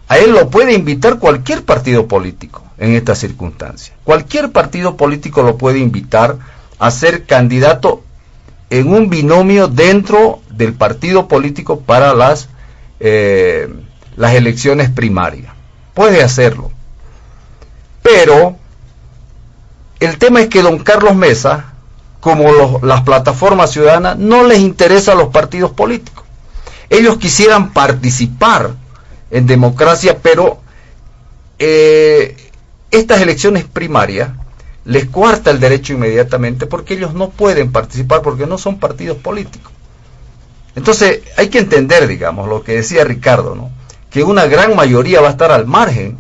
A él lo puede invitar cualquier partido político en esta circunstancia. Cualquier partido político lo puede invitar a ser candidato en un binomio dentro del partido político para las elecciones primarias. Puede hacerlo. Pero el tema es que don Carlos Mesa, como las plataformas ciudadanas, no les interesa a los partidos políticos. Ellos quisieran participar en democracia, pero estas elecciones primarias les coarta el derecho inmediatamente, porque ellos no pueden participar porque no son partidos políticos. Entonces hay que entender, digamos, lo que decía Ricardo, ¿no? Que una gran mayoría va a estar al margen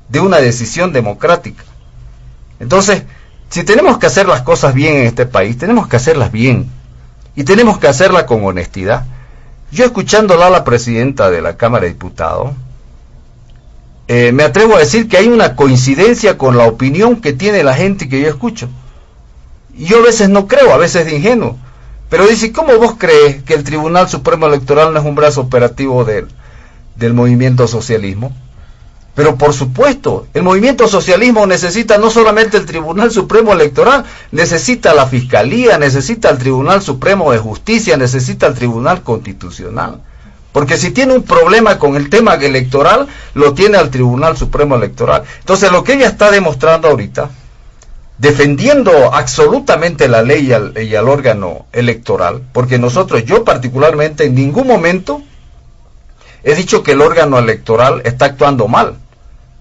de una decisión democrática. Entonces, si tenemos que hacer las cosas bien en este país, tenemos que hacerlas bien, y tenemos que hacerlas con honestidad. Yo, escuchándola a la presidenta de la Cámara de Diputados, me atrevo a decir que hay una coincidencia con la opinión que tiene la gente que yo escucho. Y yo a veces no creo, a veces de ingenuo, pero dice, ¿cómo vos crees que el Tribunal Supremo Electoral no es un brazo operativo del movimiento socialismo? Pero por supuesto, el movimiento socialismo necesita no solamente el Tribunal Supremo Electoral, necesita la Fiscalía, necesita el Tribunal Supremo de Justicia, necesita el Tribunal Constitucional. Porque si tiene un problema con el tema electoral, lo tiene al Tribunal Supremo Electoral. Entonces lo que ella está demostrando ahorita, defendiendo absolutamente la ley y al órgano electoral, porque yo particularmente en ningún momento he dicho que el órgano electoral está actuando mal.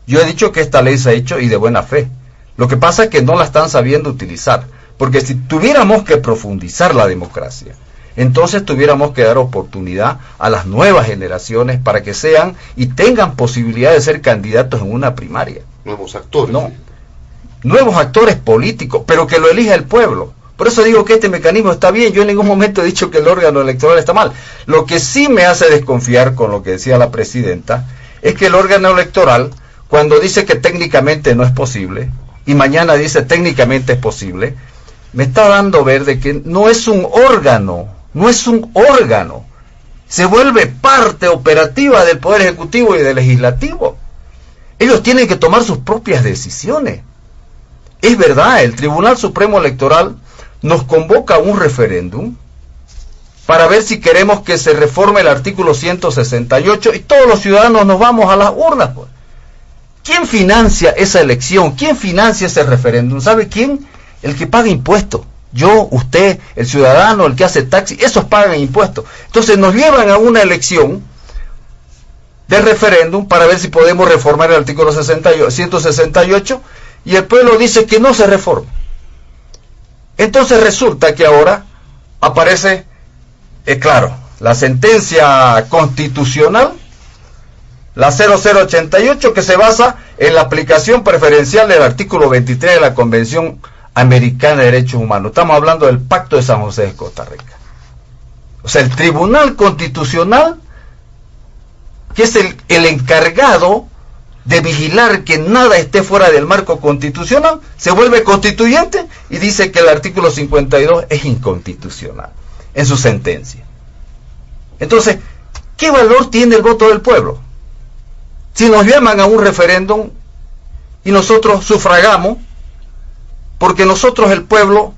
Yo he dicho que esta ley se ha hecho y de buena fe. Lo que pasa es que no la están sabiendo utilizar, porque si tuviéramos que profundizar la democracia, entonces tuviéramos que dar oportunidad a las nuevas generaciones para que sean y tengan posibilidad de ser candidatos en una primaria. Nuevos actores. No, nuevos actores políticos, pero que lo elija el pueblo. Por eso digo que este mecanismo está bien. Yo en ningún momento he dicho que el órgano electoral está mal. Lo que sí me hace desconfiar con lo que decía la presidenta es que el órgano electoral, cuando dice que técnicamente no es posible y mañana dice técnicamente es posible, me está dando a ver de que no es un órgano, se vuelve parte operativa del Poder Ejecutivo y del Legislativo. Ellos tienen que tomar sus propias decisiones. Es verdad, el Tribunal Supremo Electoral nos convoca a un referéndum para ver si queremos que se reforme el artículo 168 y todos los ciudadanos nos vamos a las urnas, pues. ¿Quién financia esa elección? ¿Quién financia ese referéndum? ¿Sabe quién? El que paga impuestos. Yo, usted, el ciudadano, el que hace taxi, esos pagan impuestos. Entonces nos llevan a una elección de referéndum para ver si podemos reformar el artículo 168 y el pueblo dice que no se reforma. Entonces resulta que ahora aparece, claro, la sentencia constitucional, la 0088, que se basa en la aplicación preferencial del artículo 23 de la Convención Americana de Derechos Humanos. Estamos hablando del Pacto de San José de Costa Rica. O sea, el Tribunal Constitucional, que es el encargado de vigilar que nada esté fuera del marco constitucional, se vuelve constituyente y dice que el artículo 52 es inconstitucional en su sentencia. Entonces, ¿qué valor tiene el voto del pueblo? Si nos llaman a un referéndum y nosotros sufragamos, porque nosotros, el pueblo,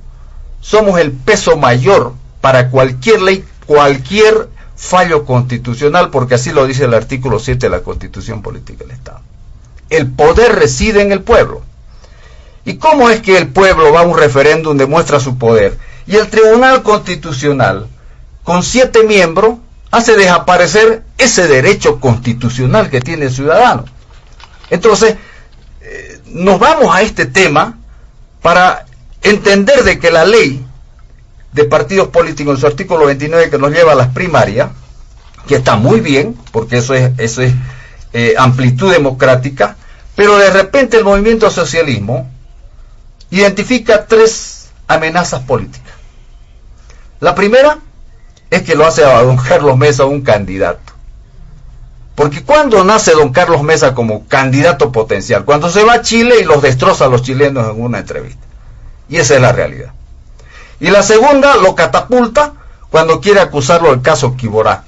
somos el peso mayor para cualquier ley, cualquier fallo constitucional, porque así lo dice el artículo 7 de la Constitución Política del Estado. El poder reside en el pueblo. ¿Y cómo es que el pueblo va a un referéndum, demuestra su poder? Y el Tribunal Constitucional, con 7 miembros, hace desaparecer ese derecho constitucional que tiene el ciudadano. Entonces, nos vamos a este tema para entender de que la ley de partidos políticos, en su artículo 29, que nos lleva a las primarias, que está muy bien, porque eso es amplitud democrática, pero de repente el movimiento socialismo identifica 3 amenazas políticas. La primera es que lo hace a don Carlos Mesa un candidato. Porque cuando nace don Carlos Mesa como candidato potencial, cuando se va a Chile y los destroza a los chilenos en una entrevista. Y esa es la realidad. Y la segunda lo catapulta cuando quiere acusarlo del caso Quiborá.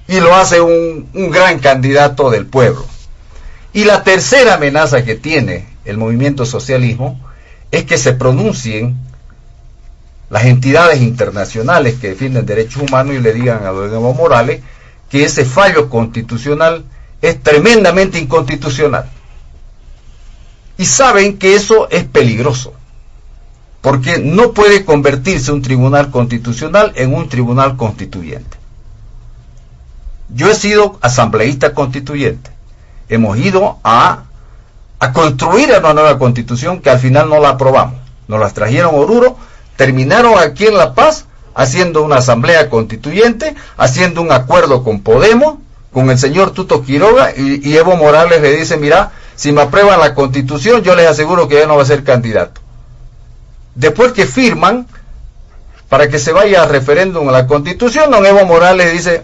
Y lo hace un gran candidato del pueblo. Y la tercera amenaza que tiene el movimiento socialismo es que se pronuncien las entidades internacionales que defienden derechos humanos y le digan a don Evo Morales que ese fallo constitucional es tremendamente inconstitucional. Y saben que eso es peligroso, porque no puede convertirse un tribunal constitucional en un tribunal constituyente. Yo he sido asambleísta constituyente. Hemos ido a construir una nueva constitución que al final no la aprobamos. Nos las trajeron a Oruro, terminaron aquí en La Paz haciendo una asamblea constituyente, haciendo un acuerdo con Podemos, con el señor Tuto Quiroga, y Evo Morales le dice, mira, si me aprueban la constitución, yo les aseguro que ya no va a ser candidato. Después que firman, para que se vaya a referéndum a la constitución, don Evo Morales dice,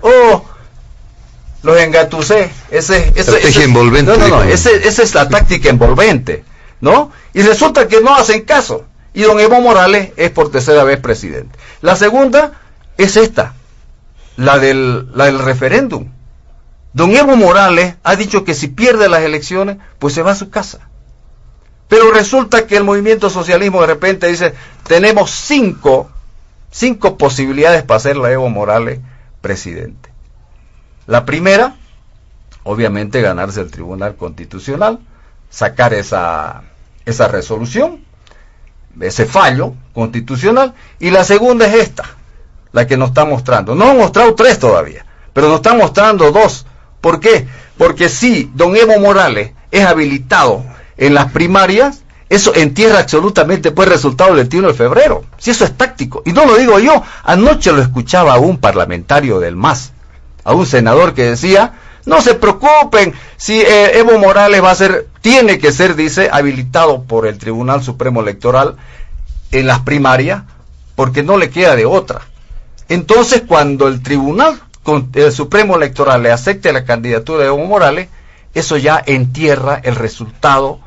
los engatucé. Estrategia envolvente. Esa es la táctica envolvente, ¿no? Y resulta que no hacen caso. Y don Evo Morales es por tercera vez presidente. La segunda es esta, la del referéndum. Don Evo Morales ha dicho que si pierde las elecciones, pues se va a su casa. Pero resulta que el movimiento socialismo de repente dice, tenemos cinco posibilidades para hacer a Evo Morales presidente. La primera, obviamente ganarse el Tribunal Constitucional, sacar esa resolución, ese fallo constitucional, y la segunda es esta, la que nos está mostrando. No ha mostrado 3 todavía, pero nos está mostrando 2. ¿Por qué? Porque si don Evo Morales es habilitado en las primarias, eso entierra absolutamente pues el resultado del 21 de febrero. Si eso es táctico, y no lo digo yo, anoche lo escuchaba a un parlamentario del MAS, a un senador que decía, no se preocupen, si Evo Morales tiene que ser, dice, habilitado por el Tribunal Supremo Electoral en las primarias, porque no le queda de otra. Entonces, cuando el Tribunal Supremo Electoral le acepte la candidatura de Evo Morales, eso ya entierra el resultado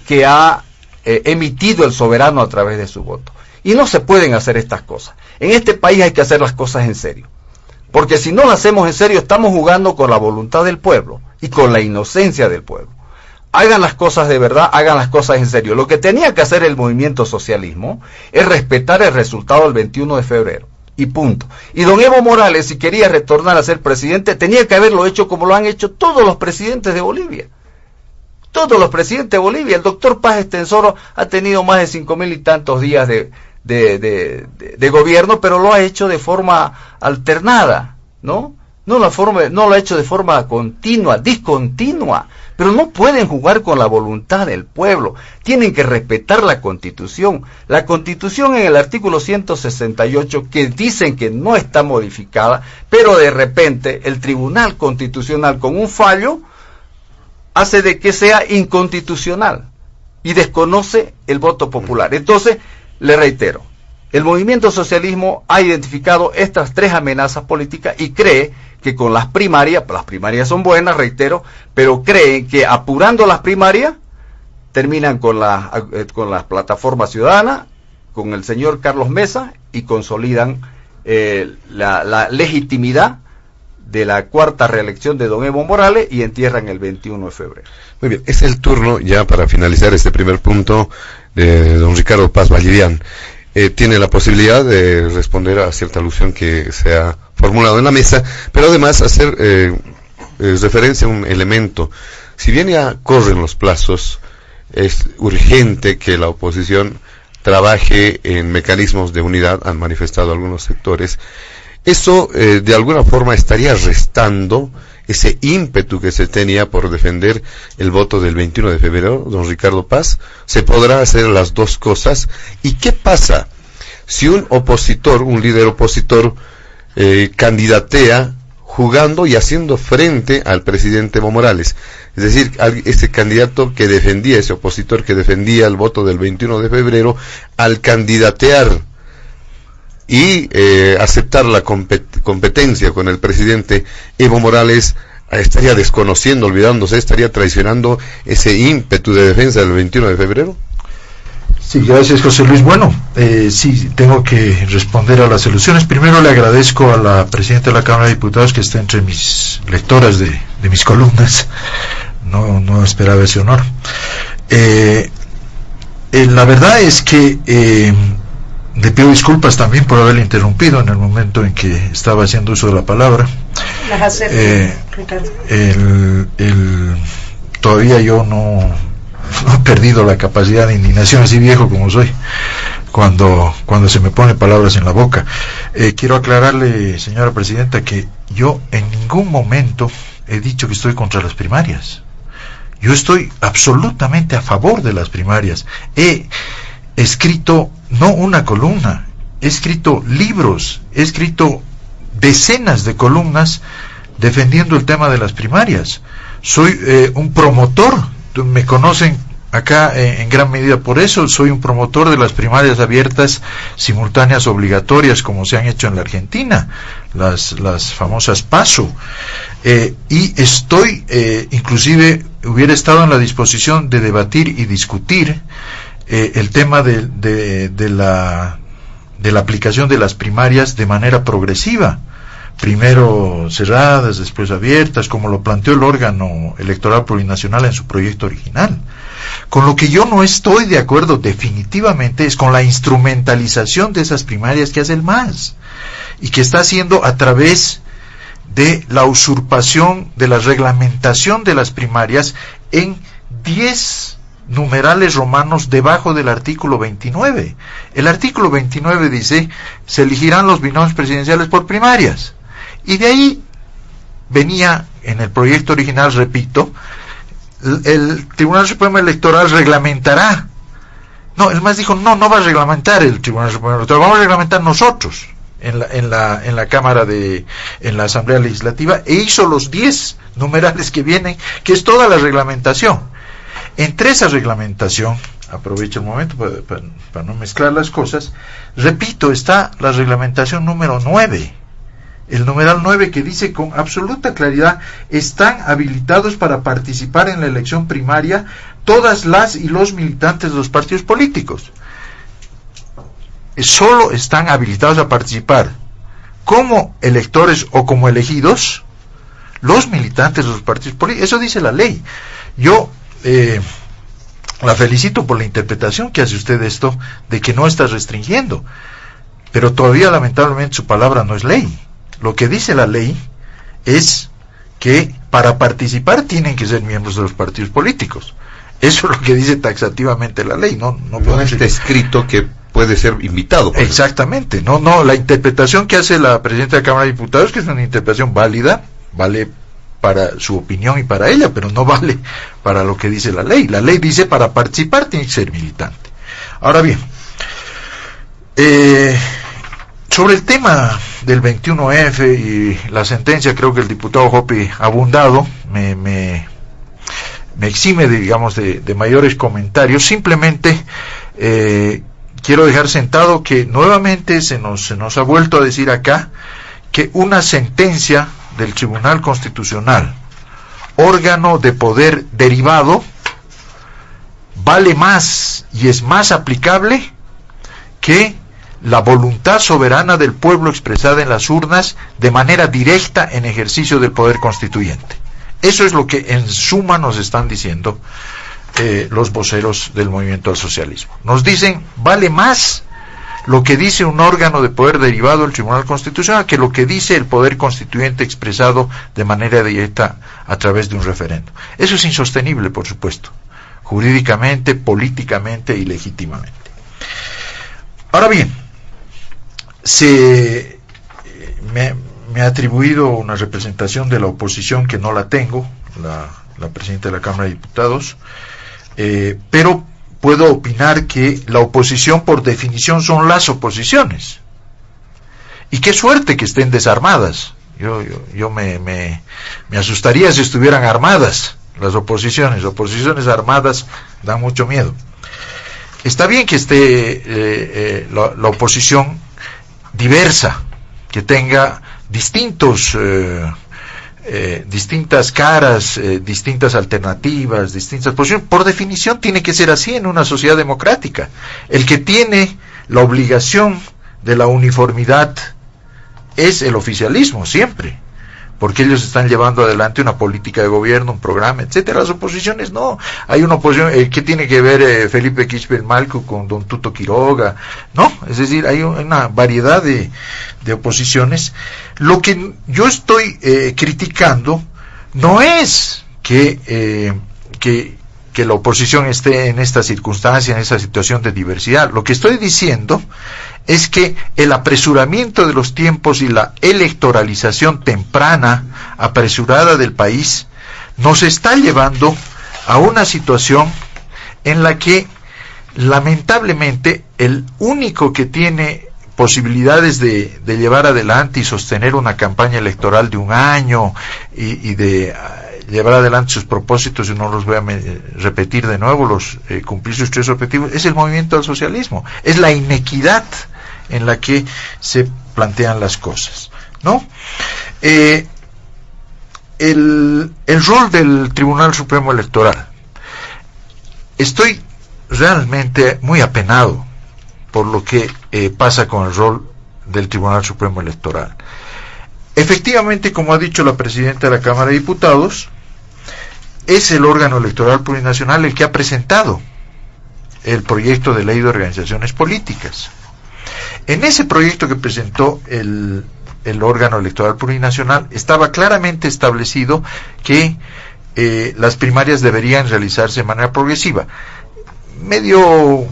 que ha emitido el soberano a través de su voto. Y no se pueden hacer estas cosas. En este país hay que hacer las cosas en serio. Porque si no lo hacemos en serio, estamos jugando con la voluntad del pueblo y con la inocencia del pueblo. Hagan las cosas de verdad, hagan las cosas en serio. Lo que tenía que hacer el movimiento socialismo es respetar el resultado del 21 de febrero. Y punto. Y don Evo Morales, si quería retornar a ser presidente, tenía que haberlo hecho como lo han hecho todos los presidentes de Bolivia. Todos los presidentes de Bolivia. El doctor Paz Extensoro ha tenido más de 5.000 y tantos días de de gobierno, pero lo ha hecho de forma alternada, ¿no? No lo ha hecho de forma continua, discontinua, pero no pueden jugar con la voluntad del pueblo, tienen que respetar la Constitución. La Constitución en el artículo 168, que dicen que no está modificada, pero de repente el Tribunal Constitucional con un fallo hace de que sea inconstitucional y desconoce el voto popular. Entonces, le reitero, el movimiento socialismo ha identificado estas 3 amenazas políticas y cree que con las primarias son buenas, reitero, pero creen que apurando las primarias terminan con la plataforma ciudadana, con el señor Carlos Mesa, y consolidan la legitimidad de la 4ª reelección de don Evo Morales y entierran el 21 de febrero. Muy bien, es el turno ya para finalizar este primer punto de don Ricardo Paz Vallivian. Tiene la posibilidad de responder a cierta alusión que se ha formulado en la mesa, pero además hacer referencia a un elemento. Si bien ya corren los plazos, es urgente que la oposición trabaje en mecanismos de unidad, han manifestado algunos sectores. Eso de alguna forma estaría restando ese ímpetu que se tenía por defender el voto del 21 de febrero, don Ricardo Paz. ¿Se podrá hacer las dos cosas? ¿Y qué pasa si un opositor, un líder opositor, candidatea jugando y haciendo frente al presidente Evo Morales? Es decir, ese candidato que defendía, ese opositor que defendía el voto del 21 de febrero, al candidatear y aceptar la competencia con el presidente Evo Morales, estaría desconociendo, olvidándose, estaría traicionando ese ímpetu de defensa del 21 de febrero. Sí, gracias, José Luis. Bueno, sí, tengo que responder a las alusiones. Primero le agradezco a la presidenta de la Cámara de Diputados que está entre mis lectoras de mis columnas. No esperaba ese honor. La verdad es que le pido disculpas también por haberle interrumpido en el momento en que estaba haciendo uso de la palabra. Las acepto, Ricardo. Todavía yo no he perdido la capacidad de indignación, así viejo como soy, cuando se me pone palabras en la boca. Quiero aclararle, señora presidenta, que yo en ningún momento he dicho que estoy contra las primarias. Yo estoy absolutamente a favor de las primarias. He escrito no una columna, he escrito libros, he escrito decenas de columnas defendiendo el tema de las primarias. Soy un promotor, me conocen acá en gran medida por eso, soy un promotor de las primarias abiertas, simultáneas, obligatorias, como se han hecho en la Argentina, las famosas PASO, y estoy, inclusive hubiera estado en la disposición de debatir y discutir el tema de la aplicación de las primarias de manera progresiva, primero cerradas, después abiertas, como lo planteó el órgano electoral plurinacional en su proyecto original. Con lo que yo no estoy de acuerdo definitivamente es con la instrumentalización de esas primarias que hace el MAS, y que está haciendo a través de la usurpación de la reglamentación de las primarias en 10 numerales romanos debajo del artículo 29. El artículo 29 dice: se elegirán los binomios presidenciales por primarias. Y de ahí venía, en el proyecto original, repito, el Tribunal Supremo Electoral reglamentará. No, el MAS dijo, no va a reglamentar el Tribunal Supremo Electoral, vamos a reglamentar nosotros en la Cámara en la Asamblea Legislativa, e hizo los 10 numerales que vienen, que es toda la reglamentación. Entre esa reglamentación, aprovecho el momento para no mezclar las cosas, repito, está la reglamentación número 9, el numeral 9, que dice con absoluta claridad: están habilitados para participar en la elección primaria todas las y los militantes de los partidos políticos. Solo están habilitados a participar como electores o como elegidos los militantes de los partidos políticos. Eso dice la ley. Yo la felicito por la interpretación que hace usted de esto, de que no está restringiendo, pero todavía lamentablemente su palabra no es ley. Lo que dice la ley es que para participar tienen que ser miembros de los partidos políticos. Eso es lo que dice taxativamente la ley. No está escrito que puede ser invitado. Exactamente, no, la interpretación que hace la presidenta de la Cámara de Diputados, que es una interpretación válida, vale para su opinión y para ella, pero no vale para lo que dice la ley. La ley dice para participar tiene que ser militante. Ahora bien, sobre el tema del 21F y la sentencia, creo que el diputado Jopi ha abundado, me exime de mayores comentarios. Simplemente quiero dejar sentado que nuevamente se nos ha vuelto a decir acá que una sentencia del Tribunal Constitucional, órgano de poder derivado, vale más y es más aplicable que la voluntad soberana del pueblo expresada en las urnas de manera directa en ejercicio del poder constituyente. Eso es lo que en suma nos están diciendo los voceros del movimiento al socialismo. Nos dicen, vale más lo que dice un órgano de poder derivado del Tribunal Constitucional que lo que dice el poder constituyente expresado de manera directa a través de un referendo. Eso es insostenible, por supuesto, jurídicamente, políticamente y legítimamente. Ahora bien, me ha atribuido una representación de la oposición que no la tengo, la presidenta de la Cámara de Diputados, pero puedo opinar que la oposición por definición son las oposiciones. Y qué suerte que estén desarmadas. Yo me asustaría si estuvieran armadas las oposiciones. Oposiciones armadas dan mucho miedo. Está bien que esté la oposición diversa, que tenga distintas caras, distintas alternativas, distintas posiciones. Por definición tiene que ser así en una sociedad democrática. El que tiene la obligación de la uniformidad es el oficialismo, siempre, porque ellos están llevando adelante una política de gobierno, un programa, etcétera. Las oposiciones no. Hay una oposición, ¿qué tiene que ver Felipe Quispe-Malco con don Tuto Quiroga? No, es decir, hay una variedad de oposiciones. Lo que yo estoy criticando no es que la oposición esté en esta circunstancia, en esta situación de diversidad. Lo que estoy diciendo es que el apresuramiento de los tiempos y la electoralización temprana, apresurada del país, nos está llevando a una situación en la que, lamentablemente, el único que tiene posibilidades de llevar adelante y sostener una campaña electoral de un año y de llevar adelante sus propósitos, y no los voy a repetir de nuevo, cumplir sus 3 objetivos, es el movimiento al socialismo, es la inequidad en la que se plantean las cosas, ¿no? El rol del Tribunal Supremo Electoral. Estoy realmente muy apenado por lo que pasa con el rol del Tribunal Supremo Electoral. Efectivamente, como ha dicho la presidenta de la Cámara de Diputados, es el órgano electoral plurinacional el que ha presentado el proyecto de ley de organizaciones políticas. En ese proyecto que presentó el órgano electoral plurinacional estaba claramente establecido que las primarias deberían realizarse de manera progresiva. Medio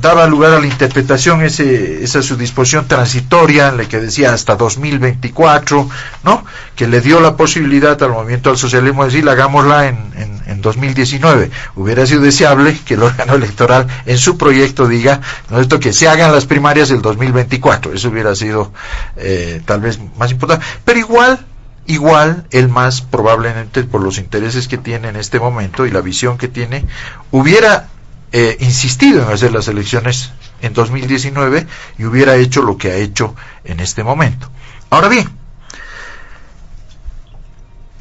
daba lugar a la interpretación esa su disposición transitoria, en la que decía hasta 2024, ¿no? Que le dio la posibilidad al movimiento al socialismo de decir, hagámosla en 2019. Hubiera sido deseable que el órgano electoral en su proyecto diga, ¿no?, esto, que se hagan las primarias el 2024. Eso hubiera sido tal vez más importante. Pero igual, el MAS, probablemente por los intereses que tiene en este momento y la visión que tiene, hubiera insistido en hacer las elecciones en 2019 y hubiera hecho lo que ha hecho en este momento. Ahora bien,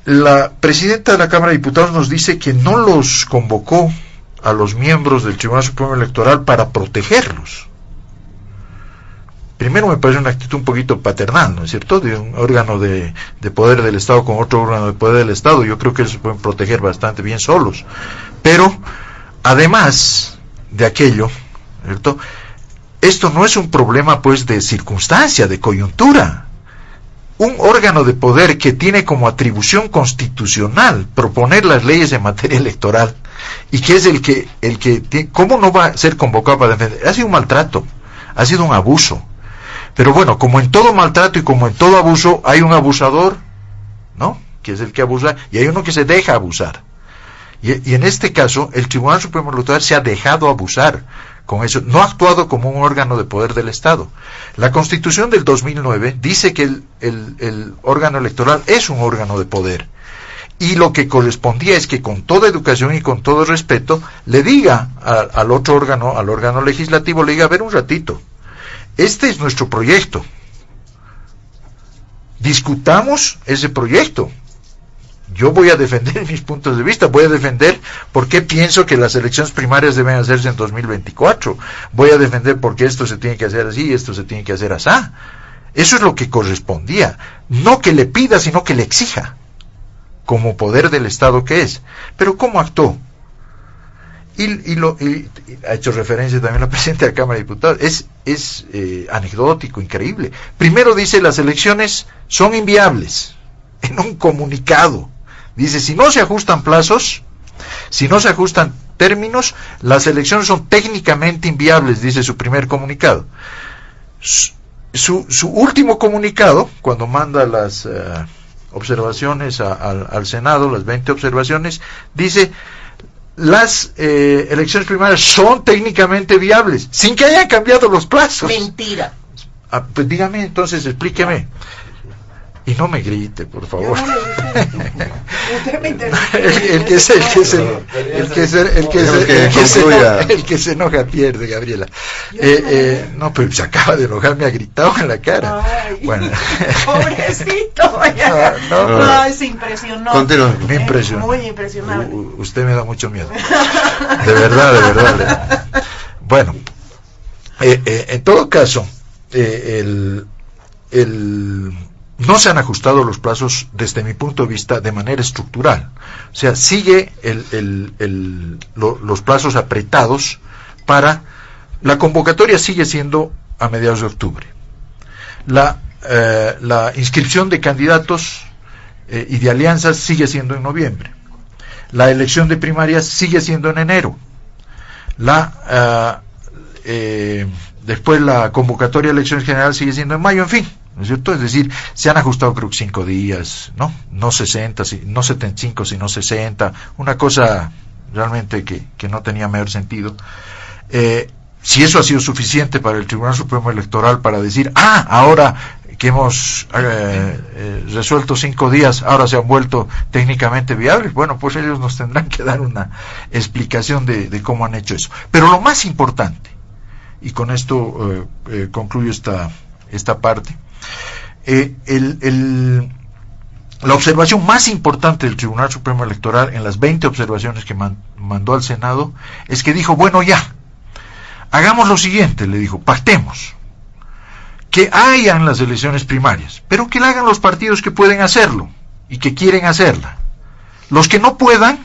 la presidenta de la Cámara de Diputados nos dice que no los convocó a los miembros del Tribunal Supremo Electoral para protegerlos. Primero, me parece una actitud un poquito paternal, ¿no es cierto?, de un órgano de poder del Estado con otro órgano de poder del Estado. Yo creo que ellos se pueden proteger bastante bien solos. Pero además de aquello, ¿cierto?, esto no es un problema pues de circunstancia, de coyuntura. Un órgano de poder que tiene como atribución constitucional proponer las leyes en materia electoral y que es el que ¿cómo no va a ser convocado para defender? Ha sido un maltrato, ha sido un abuso. Pero bueno, como en todo maltrato y como en todo abuso, hay un abusador, ¿no? Que es el que abusa, y hay uno que se deja abusar. Y en este caso, el Tribunal Supremo Electoral se ha dejado abusar con eso, no ha actuado como un órgano de poder del Estado. La Constitución del 2009 dice que el órgano electoral es un órgano de poder, y lo que correspondía es que con toda educación y con todo respeto le diga al otro órgano, al órgano legislativo, le diga: a ver un ratito, este es nuestro proyecto, discutamos ese proyecto. Yo voy a defender mis puntos de vista, voy a defender por qué pienso que las elecciones primarias deben hacerse en 2024, voy a defender por qué esto se tiene que hacer así y esto se tiene que hacer así. Eso es lo que correspondía, no que le pida, sino que le exija, como poder del Estado que es. Pero ¿cómo actuó? Y ha hecho referencia también la presidenta de la Cámara de Diputados, es anecdótico, increíble. Primero dice: las elecciones son inviables, en un comunicado. Dice: si no se ajustan plazos, si no se ajustan términos, las elecciones son técnicamente inviables, dice su primer comunicado. Su último comunicado, cuando manda las observaciones al Senado, las 20 observaciones, dice: las elecciones primarias son técnicamente viables, sin que hayan cambiado los plazos. Mentira. Pues dígame entonces, explíqueme. Y no me grite, por favor. El que se enoja pierde, Gabriela. No, pero se acaba de enojar, me ha gritado en la cara. Ay, bueno. Pobrecito. No, es impresionante. Continúa. Me impresiona. Muy impresionante. Usted me da mucho miedo. De verdad. Bueno, en todo caso, no se han ajustado los plazos desde mi punto de vista de manera estructural. O sea, sigue los plazos apretados para la convocatoria, sigue siendo a mediados de octubre. La inscripción de candidatos y de alianzas sigue siendo en noviembre. La elección de primarias sigue siendo en enero. Después la convocatoria de elecciones generales sigue siendo en mayo, en fin. ¿No es cierto? Es decir, se han ajustado creo que 5 días, no 60, no 75, sino 60, una cosa realmente que no tenía mayor sentido. Si eso ha sido suficiente para el Tribunal Supremo Electoral para decir: ahora que hemos resuelto 5 días, ahora se han vuelto técnicamente viables, bueno, pues ellos nos tendrán que dar una explicación de cómo han hecho eso. Pero lo más importante, y con esto concluyo esta parte, la observación más importante del Tribunal Supremo Electoral en las 20 observaciones que mandó al Senado es que dijo: bueno, ya, hagamos lo siguiente, le dijo, pactemos, que hayan las elecciones primarias, pero que la hagan los partidos que pueden hacerlo y que quieren hacerla. Los que no puedan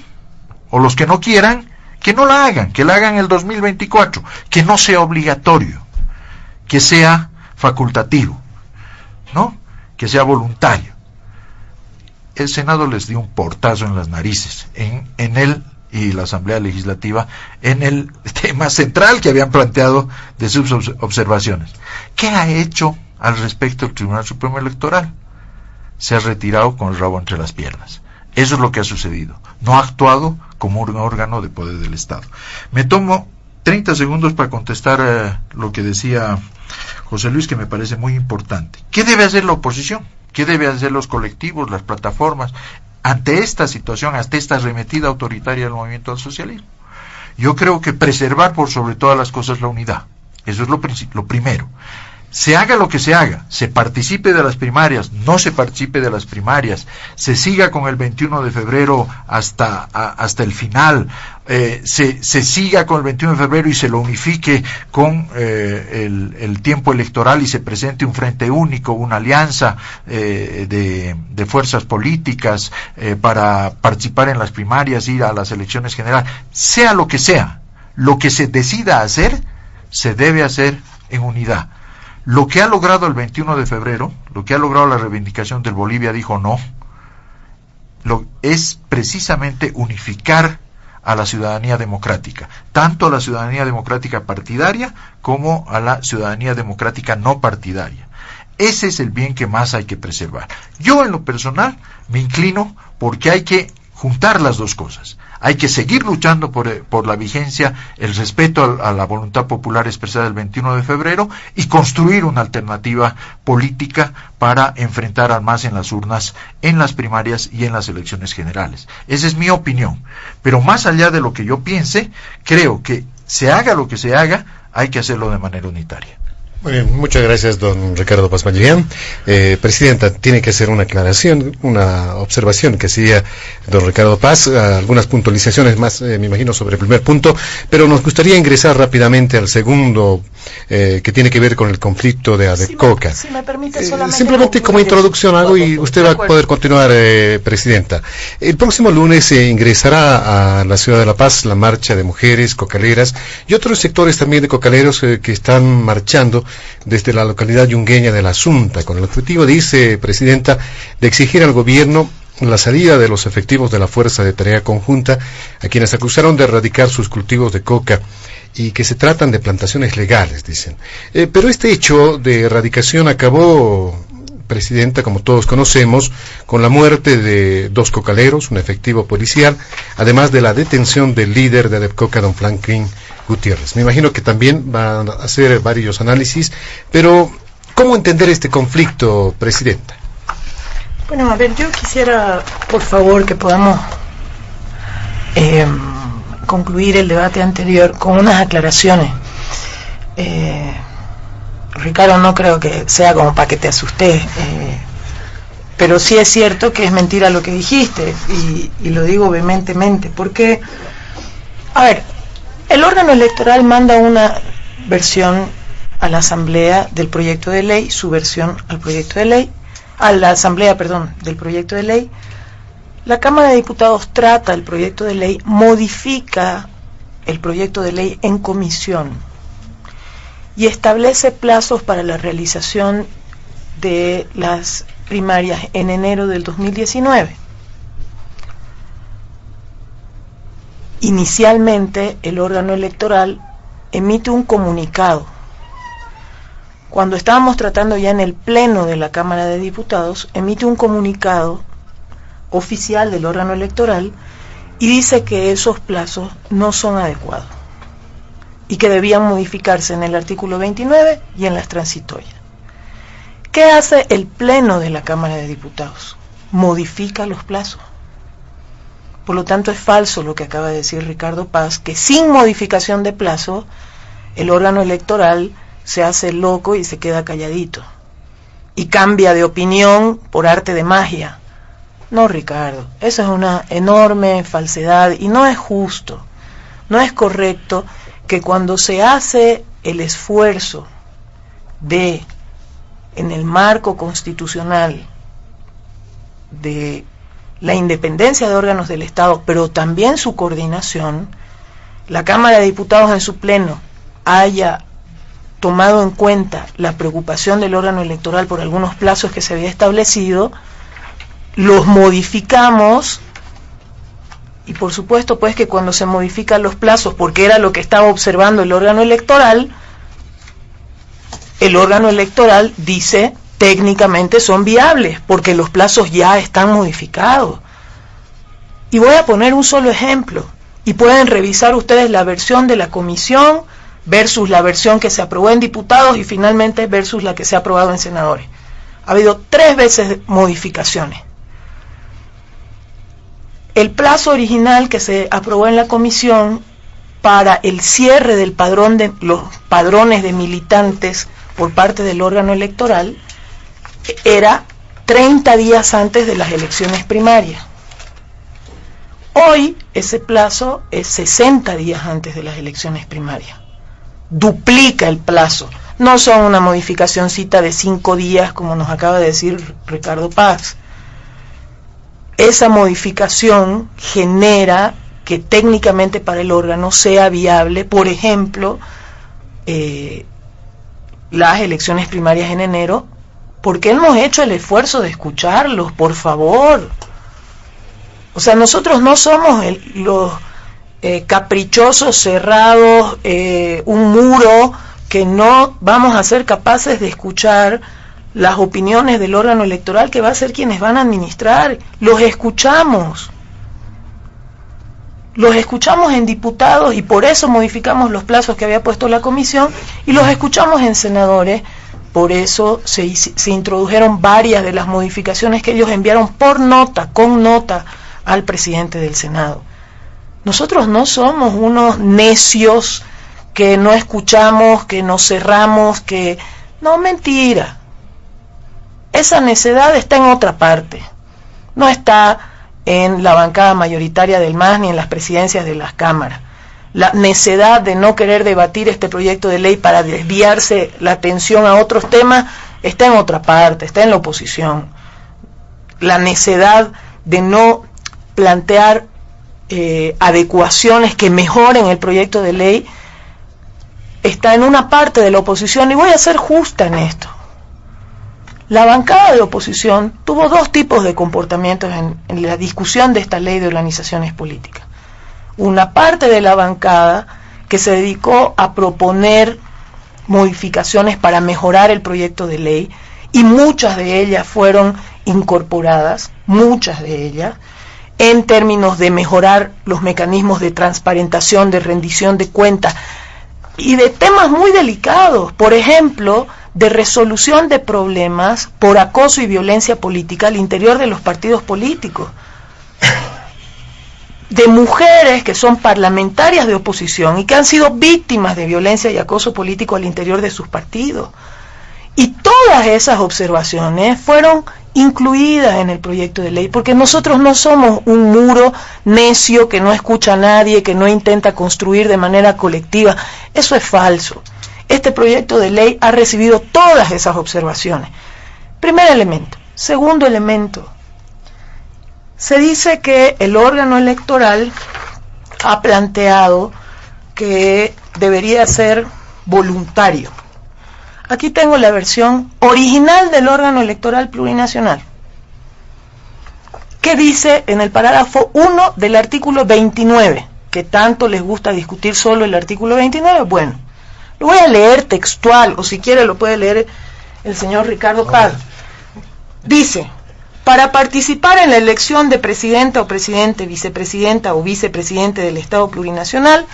o los que no quieran, que no la hagan, que la hagan el 2024, que no sea obligatorio, que sea facultativo, ¿no? Que sea voluntario. El Senado les dio un portazo en las narices, en él y la Asamblea Legislativa, en el tema central que habían planteado de sus observaciones. ¿Qué ha hecho al respecto el Tribunal Supremo Electoral? Se ha retirado con el rabo entre las piernas. Eso es lo que ha sucedido. No ha actuado como un órgano de poder del Estado. Me tomo 30 segundos para contestar lo que decía José Luis, que me parece muy importante. ¿Qué debe hacer la oposición? ¿Qué deben hacer los colectivos, las plataformas, ante esta situación, ante esta arremetida autoritaria del movimiento al socialismo? Yo creo que preservar por sobre todas las cosas la unidad. Eso es lo primero. Se haga lo que se haga, se participe de las primarias, no se participe de las primarias, se siga con el 21 de febrero hasta el final, se siga con el 21 de febrero y se lo unifique con el tiempo electoral y se presente un frente único, una alianza de fuerzas políticas para participar en las primarias, ir a las elecciones generales, sea lo que se decida hacer, se debe hacer en unidad. Lo que ha logrado el 21 de febrero, lo que ha logrado la reivindicación del Bolivia dijo no, es precisamente unificar a la ciudadanía democrática, tanto a la ciudadanía democrática partidaria como a la ciudadanía democrática no partidaria. Ese es el bien que más hay que preservar. Yo en lo personal me inclino porque hay que juntar las dos cosas. Hay que seguir luchando por la vigencia, el respeto a la voluntad popular expresada el 21 de febrero y construir una alternativa política para enfrentar al MAS en las urnas, en las primarias y en las elecciones generales. Esa es mi opinión. Pero más allá de lo que yo piense, creo que se haga lo que se haga, hay que hacerlo de manera unitaria. Muy bien, muchas gracias, don Ricardo Paz Magallán. Presidenta, tiene que hacer una aclaración, una observación que hacía don Ricardo Paz, algunas puntualizaciones más, me imagino, sobre el primer punto, pero nos gustaría ingresar rápidamente al segundo, que tiene que ver con el conflicto de Adepcoca. Si me permite, solamente simplemente como introducción hago y usted va a poder continuar, Presidenta. El próximo lunes ingresará a la ciudad de La Paz la marcha de mujeres cocaleras y otros sectores también de cocaleros que están marchando desde la localidad yungueña de La Asunta, con el objetivo, dice Presidenta, de exigir al gobierno la salida de los efectivos de la Fuerza de Tarea Conjunta, a quienes acusaron de erradicar sus cultivos de coca y que se tratan de plantaciones legales, dicen. Pero este hecho de erradicación acabó, Presidenta, como todos conocemos, con la muerte de 2 cocaleros, un efectivo policial, además de la detención del líder de Adepcoca, don Franklin Gutiérrez. Me imagino que también van a hacer varios análisis, pero ¿cómo entender este conflicto, Presidenta? Bueno, a ver, yo quisiera, por favor, que podamos concluir el debate anterior con unas aclaraciones. Ricardo, no creo que sea como para que te asustes, pero sí es cierto que es mentira lo que dijiste, y lo digo vehementemente, porque, a ver, el órgano electoral manda una versión a la Asamblea del proyecto de ley, su versión al proyecto de ley, a la Asamblea, perdón, del proyecto de ley. La Cámara de Diputados trata el proyecto de ley, modifica el proyecto de ley en comisión y establece plazos para la realización de las primarias en enero del 2019. Inicialmente, el órgano electoral emite un comunicado. Cuando estábamos tratando ya en el Pleno de la Cámara de Diputados, emite un comunicado oficial del órgano electoral y dice que esos plazos no son adecuados y que debían modificarse en el artículo 29 y en las transitorias. ¿Qué hace el Pleno de la Cámara de Diputados? Modifica los plazos. Por lo tanto, es falso lo que acaba de decir Ricardo Paz, que sin modificación de plazo, el órgano electoral se hace loco y se queda calladito y cambia de opinión por arte de magia. No, Ricardo, eso es una enorme falsedad y no es justo, no es correcto que cuando se hace el esfuerzo de, en el marco constitucional, de la independencia de órganos del Estado, pero también su coordinación, la Cámara de Diputados en su pleno haya tomado en cuenta la preocupación del órgano electoral por algunos plazos que se había establecido, los modificamos, y por supuesto pues que cuando se modifican los plazos, porque era lo que estaba observando el órgano electoral dice técnicamente son viables, porque los plazos ya están modificados. Y voy a poner un solo ejemplo, y pueden revisar ustedes la versión de la comisión versus la versión que se aprobó en diputados y finalmente versus la que se ha aprobado en senadores. Ha habido 3 veces modificaciones. El plazo original que se aprobó en la comisión para el cierre del padrón de los padrones de militantes por parte del órgano electoral era 30 días antes de las elecciones primarias. Hoy ese plazo es 60 días antes de las elecciones primarias. Duplica el plazo. No son una modificacióncita de 5 días como nos acaba de decir Ricardo Paz. Esa modificación genera que técnicamente para el órgano sea viable, por ejemplo, las elecciones primarias en enero, porque hemos hecho el esfuerzo de escucharlos, por favor. O sea, nosotros no somos caprichosos, cerrados, un muro, que no vamos a ser capaces de escuchar las opiniones del órgano electoral, que va a ser quienes van a administrar. Los escuchamos en diputados, y por eso modificamos los plazos que había puesto la comisión, y los escuchamos en senadores. Por eso se introdujeron varias de las modificaciones que ellos enviaron con nota al presidente del Senado. Nosotros no somos unos necios que no escuchamos, que nos cerramos, que... No, mentira. Esa necedad está en otra parte. No está en la bancada mayoritaria del MAS ni en las presidencias de las cámaras. La necedad de no querer debatir este proyecto de ley para desviarse la atención a otros temas está en otra parte, está en la oposición. La necedad de no plantear adecuaciones que mejoren el proyecto de ley está en una parte de la oposición, y voy a ser justa en esto. La bancada de oposición tuvo dos tipos de comportamientos en la discusión de esta ley de organizaciones políticas. Una parte de la bancada que se dedicó a proponer modificaciones para mejorar el proyecto de ley, y muchas de ellas fueron incorporadas, muchas de ellas, en términos de mejorar los mecanismos de transparentación, de rendición de cuentas, y de temas muy delicados, por ejemplo, de resolución de problemas por acoso y violencia política al interior de los partidos políticos, de mujeres que son parlamentarias de oposición y que han sido víctimas de violencia y acoso político al interior de sus partidos. Y todas esas observaciones fueron incluidas en el proyecto de ley, porque nosotros no somos un muro necio que no escucha a nadie, que no intenta construir de manera colectiva. Eso es falso. Este proyecto de ley ha recibido todas esas observaciones. Primer elemento. Segundo elemento. Se dice que el órgano electoral ha planteado que debería ser voluntario. Aquí tengo la versión original del órgano electoral plurinacional, que dice en el parágrafo 1 del artículo 29, que tanto les gusta discutir solo el artículo 29. Bueno, lo voy a leer textual, o si quiere lo puede leer el señor Ricardo Paz. Dice: para participar en la elección de presidenta o presidente, vicepresidenta o vicepresidente del Estado plurinacional,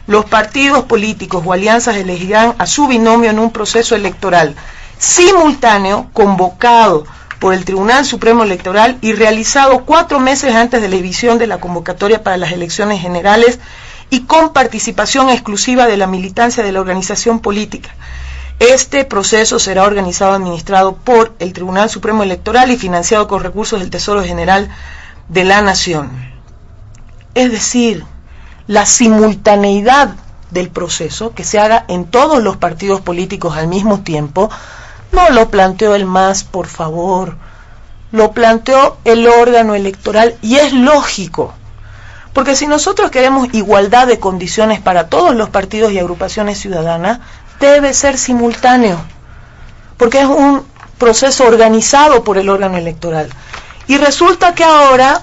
los partidos políticos o alianzas elegirán a su binomio en un proceso electoral simultáneo, convocado por el Tribunal Supremo Electoral y realizado 4 meses antes de la emisión de la convocatoria para las elecciones generales, y con participación exclusiva de la militancia de la organización política. Este proceso será organizado y administrado por el Tribunal Supremo Electoral y financiado con recursos del Tesoro General de la Nación. Es decir, la simultaneidad del proceso, que se haga en todos los partidos políticos al mismo tiempo, no lo planteó el MAS, por favor, lo planteó el órgano electoral, y es lógico, porque si nosotros queremos igualdad de condiciones para todos los partidos y agrupaciones ciudadanas, debe ser simultáneo, porque es un proceso organizado por el órgano electoral. Y resulta que ahora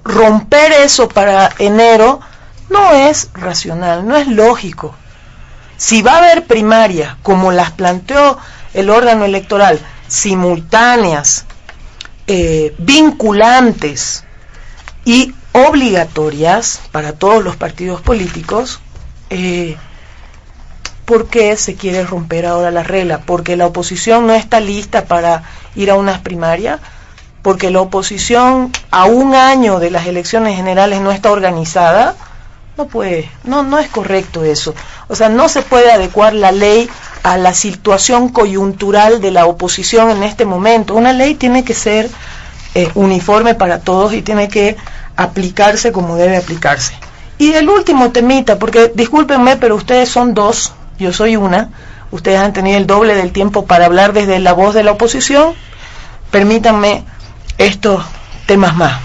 romper eso para enero no es racional, no es lógico. Si va a haber primarias, como las planteó el órgano electoral, simultáneas, vinculantes y obligatorias para todos los partidos políticos, ¿por qué se quiere romper ahora la regla? ¿Porque la oposición no está lista para ir a unas primarias? ¿Porque la oposición a un año de las elecciones generales no está organizada? No puede, no es correcto eso. O sea, no se puede adecuar la ley a la situación coyuntural de la oposición en este momento. Una ley tiene que ser uniforme para todos y tiene que aplicarse como debe aplicarse. Y el último temita, porque discúlpenme, pero ustedes son dos, yo soy una, ustedes han tenido el doble del tiempo para hablar desde la voz de la oposición, permítanme estos temas más.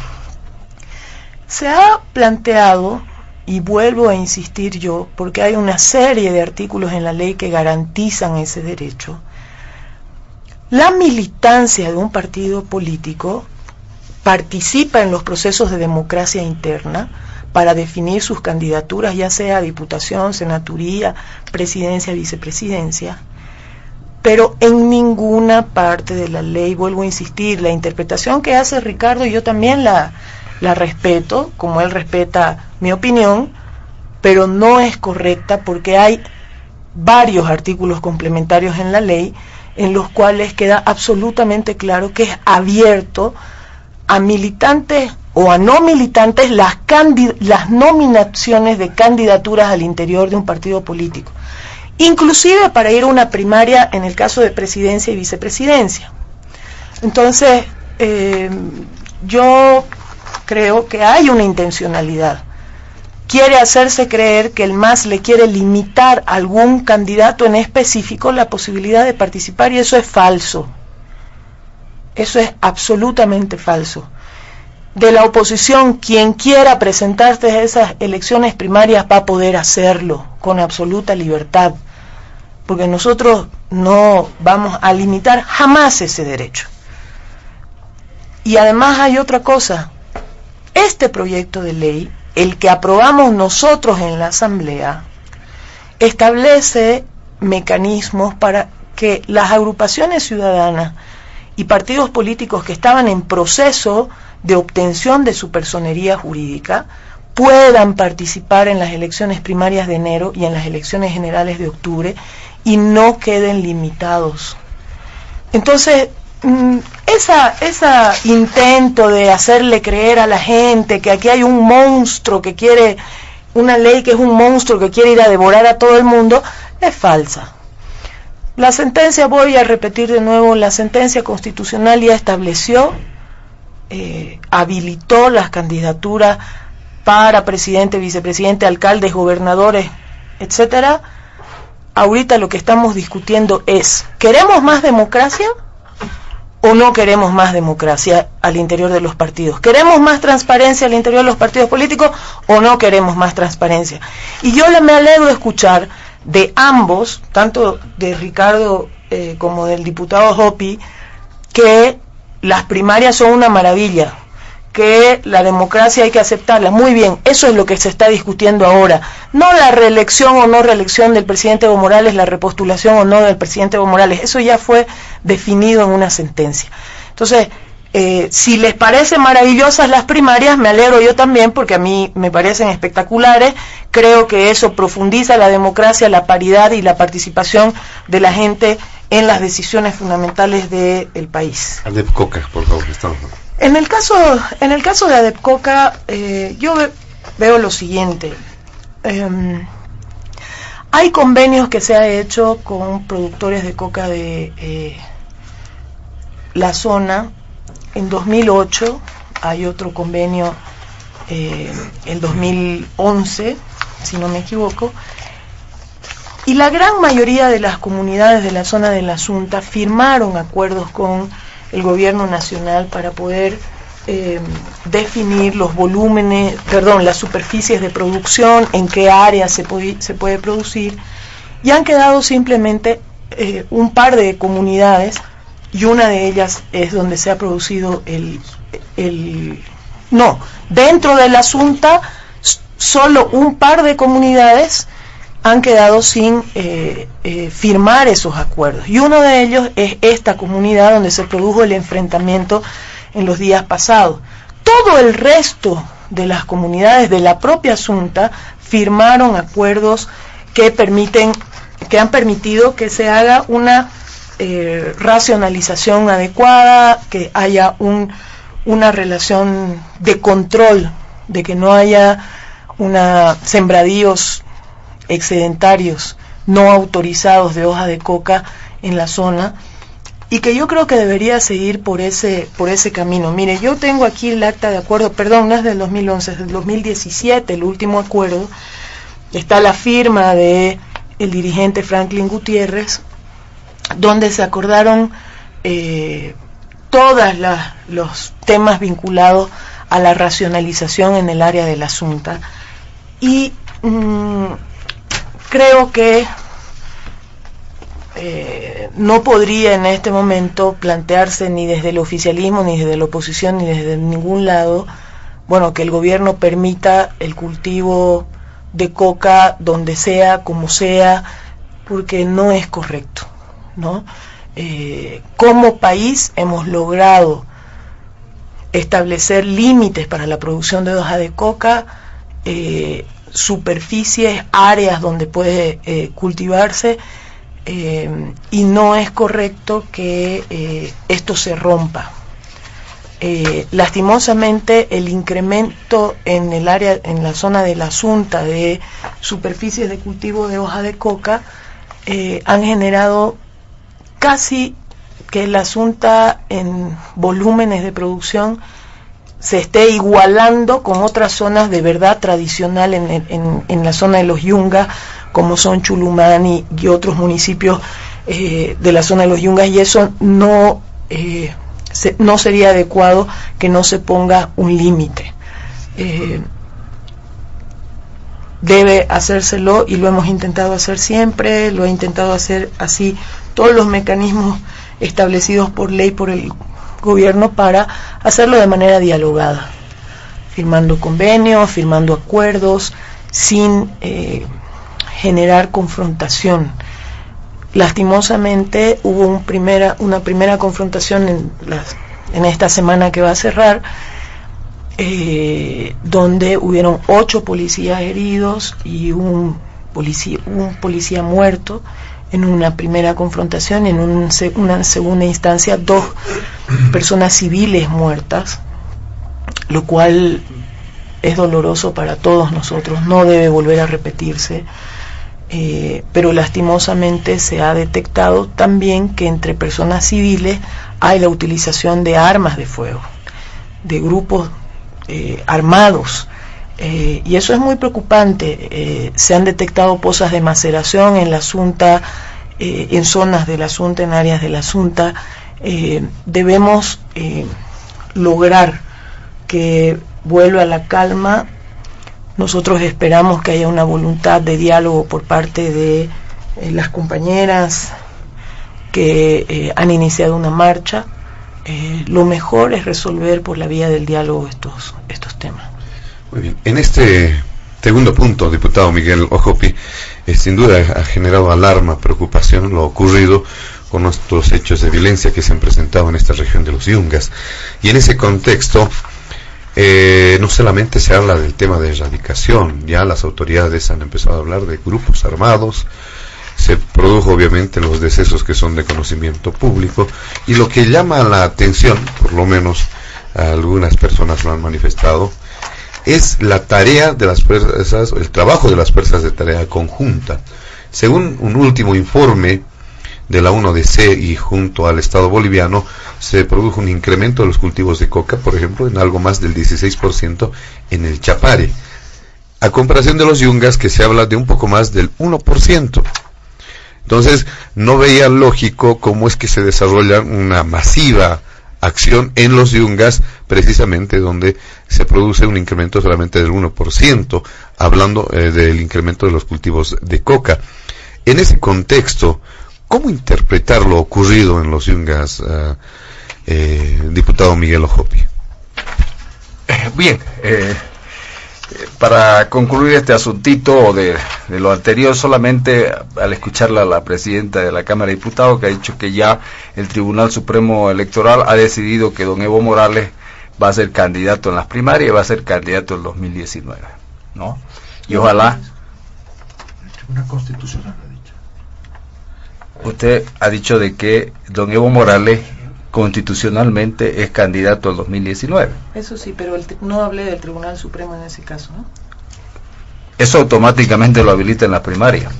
Se ha planteado, y vuelvo a insistir yo, porque hay una serie de artículos en la ley que garantizan ese derecho, la militancia de un partido político participa en los procesos de democracia interna, para definir sus candidaturas, ya sea diputación, senaturía, presidencia, vicepresidencia, pero en ninguna parte de la ley, vuelvo a insistir, la interpretación que hace Ricardo, yo también la respeto, como él respeta mi opinión, pero no es correcta porque hay varios artículos complementarios en la ley en los cuales queda absolutamente claro que es abierto a militantes o a no militantes las nominaciones de candidaturas al interior de un partido político, inclusive para ir a una primaria en el caso de presidencia y vicepresidencia. Entonces, yo creo que hay una intencionalidad. Quiere hacerse creer que el MAS le quiere limitar a algún candidato en específico la posibilidad de participar, y eso es falso. Eso es absolutamente falso. De la oposición, quien quiera presentarse a esas elecciones primarias va a poder hacerlo con absoluta libertad, porque nosotros no vamos a limitar jamás ese derecho. Y además hay otra cosa. Este proyecto de ley, el que aprobamos nosotros en la Asamblea, establece mecanismos para que las agrupaciones ciudadanas y partidos políticos que estaban en proceso de obtención de su personería jurídica puedan participar en las elecciones primarias de enero y en las elecciones generales de octubre y no queden limitados. Entonces, ese intento de hacerle creer a la gente que aquí hay un monstruo que quiere, una ley que es un monstruo que quiere ir a devorar a todo el mundo, es falsa. La sentencia, voy a repetir de nuevo, la sentencia constitucional ya estableció, habilitó las candidaturas para presidente, vicepresidente, alcaldes, gobernadores, etcétera. Ahorita lo que estamos discutiendo es, ¿queremos más democracia o no queremos más democracia al interior de los partidos? ¿Queremos más transparencia al interior de los partidos políticos o no queremos más transparencia? Y yo me alegro de escuchar de ambos, tanto de Ricardo como del diputado Hopi, que las primarias son una maravilla, que la democracia hay que aceptarla. Muy bien, eso es lo que se está discutiendo ahora. No la reelección o no reelección del presidente Evo Morales, la repostulación o no del presidente Evo Morales, eso ya fue definido en una sentencia. Entonces, si les parecen maravillosas las primarias, me alegro yo también, porque a mí me parecen espectaculares. Creo que eso profundiza la democracia, la paridad y la participación de la gente en las decisiones fundamentales del país. Adepcoca, por favor, estamos. En el caso de Adepcoca, yo veo lo siguiente. Hay convenios que se ha hecho con productores de coca de la zona. En 2008 hay otro convenio, en 2011, si no me equivoco, y la gran mayoría de las comunidades de la zona de la Asunta firmaron acuerdos con el gobierno nacional para poder definir los volúmenes, las superficies de producción, en qué área se puede producir, y han quedado simplemente un par de comunidades, y una de ellas es donde se ha producido dentro de la Asunta, solo un par de comunidades han quedado sin firmar esos acuerdos, y uno de ellos es esta comunidad donde se produjo el enfrentamiento en los días pasados. Todo el resto de las comunidades de la propia Asunta firmaron acuerdos que han permitido que se haga una racionalización adecuada, que haya una relación de control, de que no haya sembradíos excedentarios no autorizados de hoja de coca en la zona, y que yo creo que debería seguir por ese camino. Mire, yo tengo aquí el acta de acuerdo, no es del 2011, es del 2017, el último acuerdo. Está la firma de el dirigente Franklin Gutiérrez, donde se acordaron todos los temas vinculados a la racionalización en el área de la Asunta. Y creo que no podría en este momento plantearse ni desde el oficialismo, ni desde la oposición, ni desde ningún lado bueno, que el gobierno permita el cultivo de coca donde sea, como sea, porque no es correcto, ¿no? Como país hemos logrado establecer límites para la producción de hoja de coca, superficies, áreas donde puede cultivarse, y no es correcto que esto se rompa. Lastimosamente el incremento en el área, en la zona de la Asunta, de superficies de cultivo de hoja de coca, han generado casi que la Asunta en volúmenes de producción se esté igualando con otras zonas de verdad tradicional en la zona de los Yungas, como son Chulumani y otros municipios de la zona de los Yungas, y eso no sería adecuado que no se ponga un límite. Debe hacérselo, y lo hemos intentado hacer siempre, lo he intentado hacer así, todos los mecanismos establecidos por ley por el gobierno para hacerlo de manera dialogada, firmando convenios, firmando acuerdos, sin generar confrontación. Lastimosamente hubo una primera confrontación en esta semana que va a cerrar, donde hubieron 8 policías heridos y un policía muerto en una primera confrontación. En una segunda instancia 2 personas civiles muertas, lo cual es doloroso para todos nosotros, no debe volver a repetirse. Pero lastimosamente se ha detectado también que entre personas civiles hay la utilización de armas de fuego, de grupos armados, y eso es muy preocupante. Se han detectado pozas de maceración en la Asunta, en zonas de la Asunta, en áreas de la Asunta. Debemos lograr que vuelva la calma. Nosotros esperamos que haya una voluntad de diálogo por parte de las compañeras que han iniciado una marcha. Lo mejor es resolver por la vía del diálogo estos temas. Muy bien. En este segundo punto, diputado Miguel Ojopi, sin duda ha generado alarma, preocupación lo ocurrido con nuestros hechos de violencia que se han presentado en esta región de los Yungas. Y en ese contexto, no solamente se habla del tema de erradicación, ya las autoridades han empezado a hablar de grupos armados. Se produjo obviamente los decesos que son de conocimiento público, y lo que llama la atención, por lo menos algunas personas lo han manifestado, es la tarea de las fuerzas, el trabajo de las fuerzas de tarea conjunta. Según un último informe de la UNODC y junto al Estado boliviano, se produjo un incremento de los cultivos de coca, por ejemplo, en algo más del 16% en el Chapare, a comparación de los Yungas, que se habla de un poco más del 1%. Entonces, no veía lógico cómo es que se desarrolla una masiva acción en los Yungas, precisamente donde se produce un incremento solamente del 1%, hablando del incremento de los cultivos de coca. En ese contexto, ¿cómo interpretar lo ocurrido en los Yungas, diputado Miguel Ojopi? Bien, para concluir este asuntito de lo anterior, solamente al escucharla a la presidenta de la Cámara de Diputados, que ha dicho que ya el Tribunal Supremo Electoral ha decidido que don Evo Morales va a ser candidato en las primarias y va a ser candidato en 2019, ¿no? Y ojalá... El Tribunal Constitucional ha dicho. Usted ha dicho de que don Evo Morales constitucionalmente es candidato al 2019. Eso sí, pero no hablé del Tribunal Supremo en ese caso, ¿no? Eso automáticamente lo habilita en la primaria,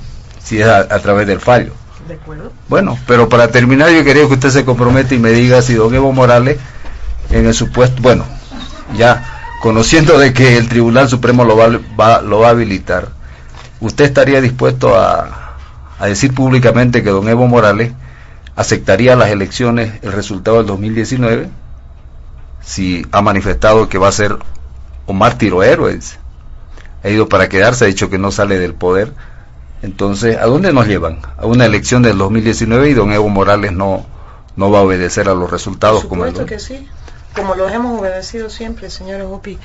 si es a través del fallo. ¿De acuerdo? Bueno, pero para terminar, yo quería que usted se comprometa y me diga si don Evo Morales, en el supuesto, bueno, ya conociendo de que el Tribunal Supremo lo va a habilitar, ¿usted estaría dispuesto a decir públicamente que don Evo Morales aceptaría las elecciones, el resultado del 2019, si ha manifestado que va a ser o mártir o héroe? Ha ido para quedarse, ha dicho que no sale del poder. Entonces, ¿a dónde nos llevan? A una elección del 2019 y don Evo Morales no va a obedecer a los resultados. Por supuesto que sí, como los hemos obedecido siempre, señor Ojopi.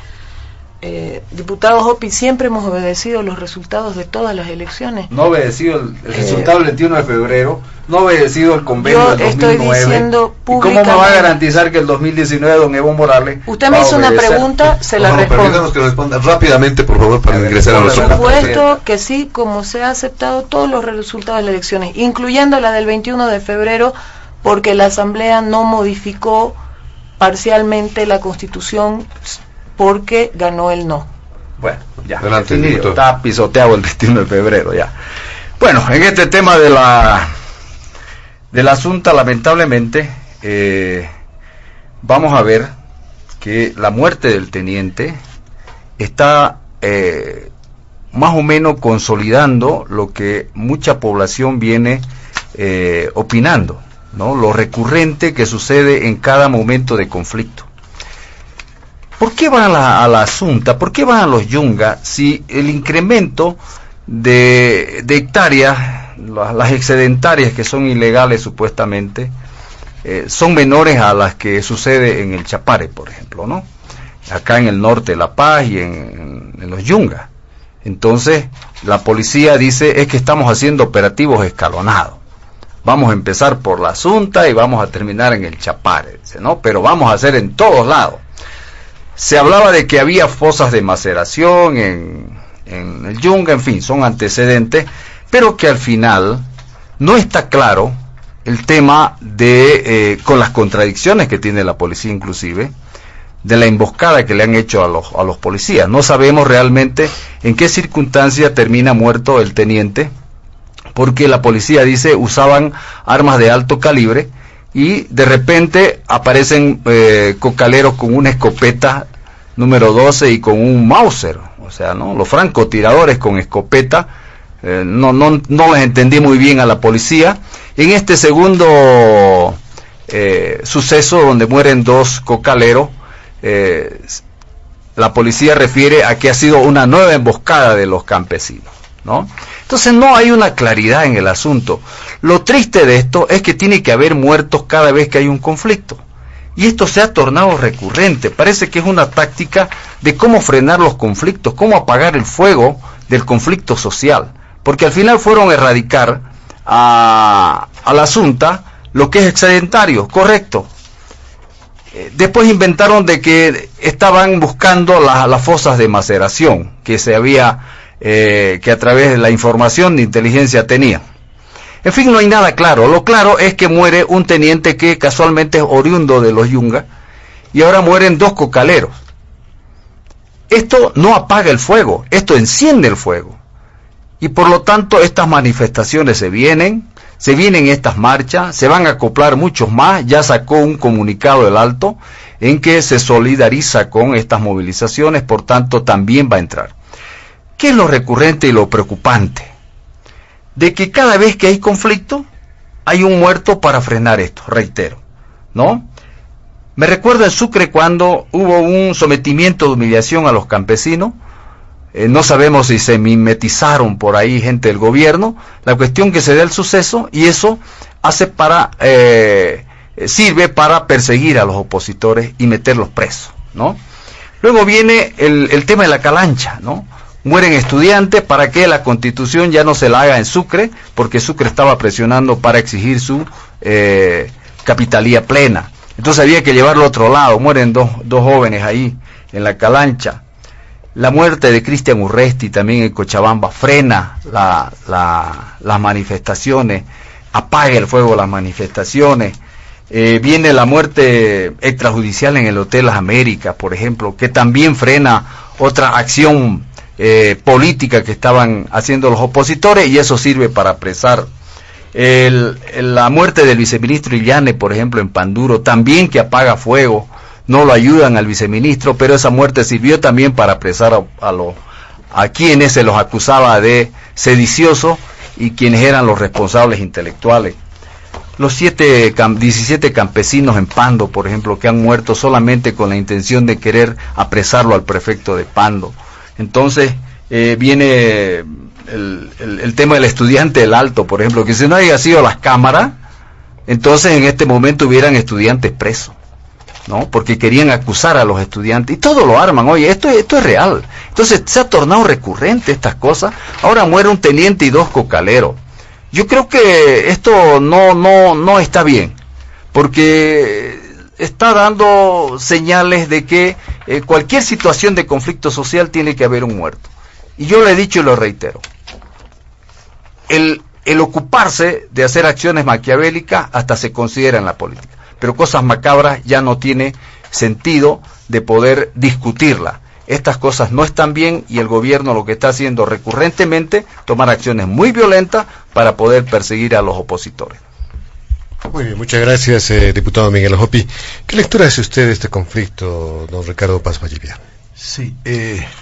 Diputado Hopi, siempre hemos obedecido los resultados de todas las elecciones. No ha obedecido el resultado del 21 de febrero, no ha obedecido el convenio yo del 2009. Estoy diciendo públicamente. ¿Y cómo me va a garantizar que el 2019 don Evo Morales? Usted me hizo una pregunta, se la respondo. Permítanos que responda rápidamente, por favor, para ingresar a nuestro Por supuesto que sí, como se ha aceptado todos los resultados de las elecciones, incluyendo la del 21 de febrero, porque la Asamblea no modificó parcialmente la Constitución porque ganó el no. Bueno, ya, adelante, está pisoteado el 21 de febrero, ya. Bueno, en este tema del asunto, lamentablemente, vamos a ver que la muerte del teniente está más o menos consolidando lo que mucha población viene opinando, ¿no? Lo recurrente que sucede en cada momento de conflicto. ¿Por qué van a la Asunta? ¿Por qué van a los Yungas si el incremento de hectáreas, las excedentarias que son ilegales supuestamente, son menores a las que sucede en el Chapare, por ejemplo, ¿no? Acá en el norte de La Paz y en los Yungas. Entonces, la policía dice, es que estamos haciendo operativos escalonados. Vamos a empezar por la Asunta y vamos a terminar en el Chapare, dice, ¿no? Pero vamos a hacer en todos lados. Se hablaba de que había fosas de maceración en el Yunga, en fin, son antecedentes, pero que al final no está claro el tema de, con las contradicciones que tiene la policía inclusive, de la emboscada que le han hecho a los policías. No sabemos realmente en qué circunstancia termina muerto el teniente, porque la policía dice usaban armas de alto calibre, y de repente aparecen cocaleros con una escopeta número 12 y con un Mauser, o sea, ¿no? Los francotiradores con escopeta, no les entendí muy bien a la policía. En este segundo suceso donde mueren dos cocaleros, la policía refiere a que ha sido una nueva emboscada de los campesinos, ¿no? Entonces no hay una claridad en el asunto. Lo triste de esto es que tiene que haber muertos cada vez que hay un conflicto. Y esto se ha tornado recurrente. Parece que es una táctica de cómo frenar los conflictos, cómo apagar el fuego del conflicto social. Porque al final fueron a erradicar a la Asunta lo que es excedentario, correcto. Después inventaron de que estaban buscando las fosas de maceración, que se había... que a través de la información de inteligencia tenía. En fin, no hay nada claro. Lo claro es que muere un teniente que casualmente es oriundo de los Yungas, y ahora mueren dos cocaleros. Esto no apaga el fuego, esto enciende el fuego. Y por lo tanto estas manifestaciones se vienen estas marchas, se van a acoplar muchos más. Ya sacó un comunicado del Alto en que se solidariza con estas movilizaciones, por tanto también va a entrar. ¿Qué es lo recurrente y lo preocupante? De que cada vez que hay conflicto, hay un muerto para frenar esto, reitero, ¿no? Me recuerdo en Sucre cuando hubo un sometimiento de humillación a los campesinos, no sabemos si se mimetizaron por ahí gente del gobierno, la cuestión que se da el suceso, y eso sirve para perseguir a los opositores y meterlos presos, ¿no? Luego viene el tema de la calancha, ¿no? Mueren estudiantes para que la Constitución ya no se la haga en Sucre, porque Sucre estaba presionando para exigir su capitalía plena. Entonces había que llevarlo a otro lado. Mueren dos jóvenes ahí en la calancha. La muerte de Cristian Urresti también en Cochabamba frena las manifestaciones, apaga el fuego de las manifestaciones. Viene la muerte extrajudicial en el Hotel Las Américas, por ejemplo, que también frena otra acción política que estaban haciendo los opositores, y eso sirve para apresar. La muerte del viceministro Illane, por ejemplo, en Panduro, también que apaga fuego. No lo ayudan al viceministro, pero esa muerte sirvió también para apresar a quienes se los acusaba de sediciosos y quienes eran los responsables intelectuales. Los 17 campesinos en Pando, por ejemplo, que han muerto solamente con la intención de querer apresarlo al prefecto de Pando. Entonces viene el tema del estudiante del Alto, por ejemplo, que si no haya sido las cámaras, entonces en este momento hubieran estudiantes presos. ¿no? Porque querían acusar a los estudiantes y todo lo arman. Oye, esto es real. Entonces se ha tornado recurrente estas cosas. Ahora muere un teniente y 2 cocaleros. Yo creo que esto no está bien, porque está dando señales de que cualquier situación de conflicto social tiene que haber un muerto. Y yo lo he dicho y lo reitero. El ocuparse de hacer acciones maquiavélicas hasta se considera en la política, pero cosas macabras ya no tiene sentido de poder discutirla. Estas cosas no están bien y el gobierno lo que está haciendo recurrentemente, tomar acciones muy violentas para poder perseguir a los opositores. Muy bien, muchas gracias, diputado Miguel Ojopi. ¿Qué lectura hace usted de este conflicto, don Ricardo Paz Valdivia? Sí,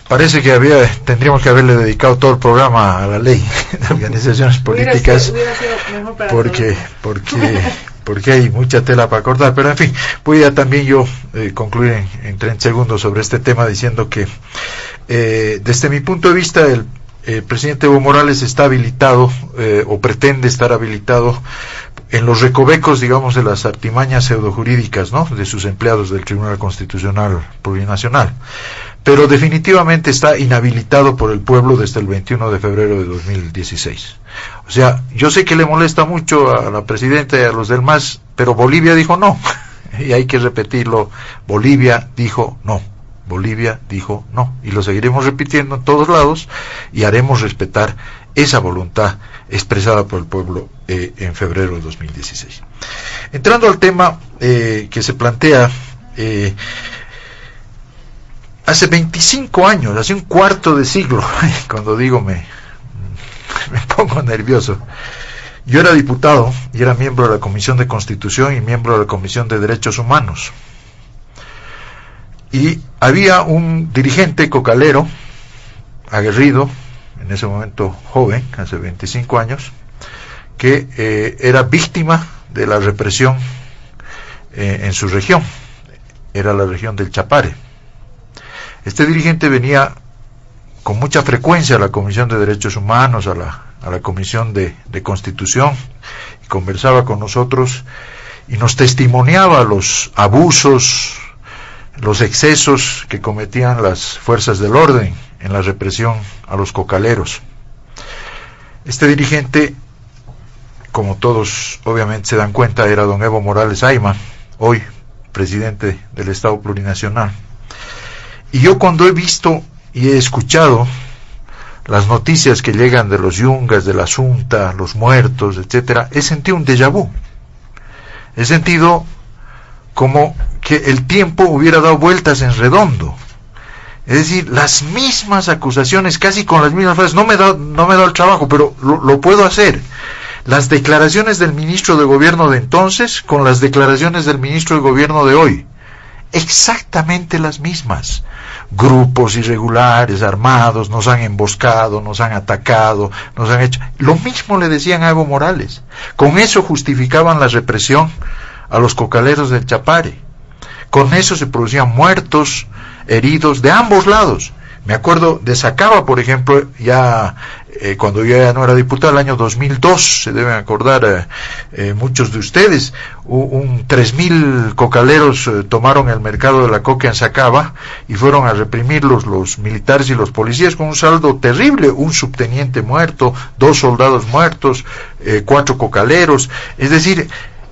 parece que tendríamos que haberle dedicado todo el programa a la ley de organizaciones políticas, porque hay mucha tela para cortar, pero en fin, voy a también yo concluir en 30 segundos sobre este tema diciendo que desde mi punto de vista el presidente Evo Morales está habilitado o pretende estar habilitado en los recovecos, digamos, de las artimañas pseudojurídicas, ¿no?, de sus empleados del Tribunal Constitucional Plurinacional, pero definitivamente está inhabilitado por el pueblo desde el 21 de febrero de 2016. O sea, yo sé que le molesta mucho a la presidenta y a los del MAS, pero Bolivia dijo no, y hay que repetirlo, Bolivia dijo no. Bolivia dijo no, y lo seguiremos repitiendo en todos lados, y haremos respetar esa voluntad expresada por el pueblo en febrero de 2016. Entrando al tema que se plantea, hace 25 años, hace un cuarto de siglo, cuando digo me pongo nervioso, yo era diputado y era miembro de la Comisión de Constitución y miembro de la Comisión de Derechos Humanos. Y había un dirigente cocalero, aguerrido, en ese momento joven, hace 25 años, que era víctima de la represión en su región, era la región del Chapare. Este dirigente venía con mucha frecuencia a la Comisión de Derechos Humanos, a la Comisión de Constitución, y conversaba con nosotros y nos testimoniaba los abusos, los excesos que cometían las fuerzas del orden en la represión a los cocaleros. Este dirigente, como todos obviamente se dan cuenta, era don Evo Morales Ayma, hoy presidente del Estado Plurinacional. Y yo cuando he visto y he escuchado las noticias que llegan de los yungas, de la Junta, los muertos, etcétera, he sentido un déjà vu. He sentido como que el tiempo hubiera dado vueltas en redondo. Es decir, las mismas acusaciones, casi con las mismas frases. No me da el trabajo, pero lo puedo hacer. Las declaraciones del ministro de gobierno de entonces con las declaraciones del ministro de gobierno de hoy. Exactamente las mismas. Grupos irregulares, armados, nos han emboscado, nos han atacado, nos han hecho... Lo mismo le decían a Evo Morales. Con eso justificaban la represión a los cocaleros del Chapare. Con eso se producían muertos, heridos, de ambos lados. Me acuerdo de Sacaba, por ejemplo, ya cuando yo ya no era diputado, el año 2002, se deben acordar muchos de ustedes, 3.000 cocaleros tomaron el mercado de la coca en Sacaba y fueron a reprimirlos los militares y los policías con un saldo terrible, un subteniente muerto, 2 soldados muertos, 4 cocaleros, es decir...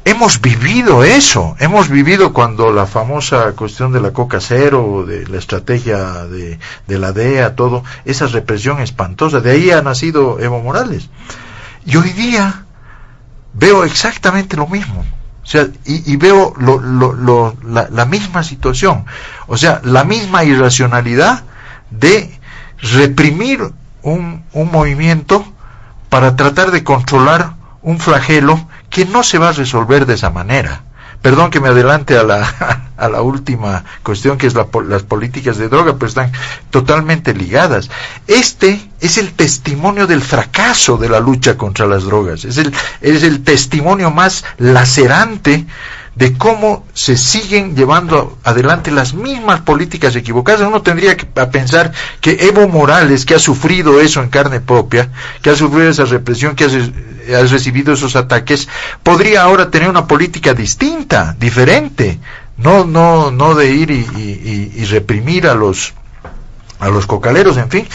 Hemos vivido eso, hemos vivido cuando la famosa cuestión de la coca cero, de la estrategia de la DEA, todo, esa represión espantosa, de ahí ha nacido Evo Morales. Y hoy día veo exactamente lo mismo, o sea, y veo la misma situación, o sea, la misma irracionalidad de reprimir un movimiento para tratar de controlar un flagelo que no se va a resolver de esa manera. Perdón que me adelante a la última cuestión, que es las políticas de droga, pero están totalmente ligadas. Este es el testimonio del fracaso de la lucha contra las drogas, es el testimonio más lacerante de cómo se siguen llevando adelante las mismas políticas equivocadas. Uno tendría que pensar que Evo Morales, que ha sufrido eso en carne propia, que ha sufrido esa represión, que ha recibido esos ataques, podría ahora tener una política distinta, diferente, no de ir y reprimir a los cocaleros, en fin.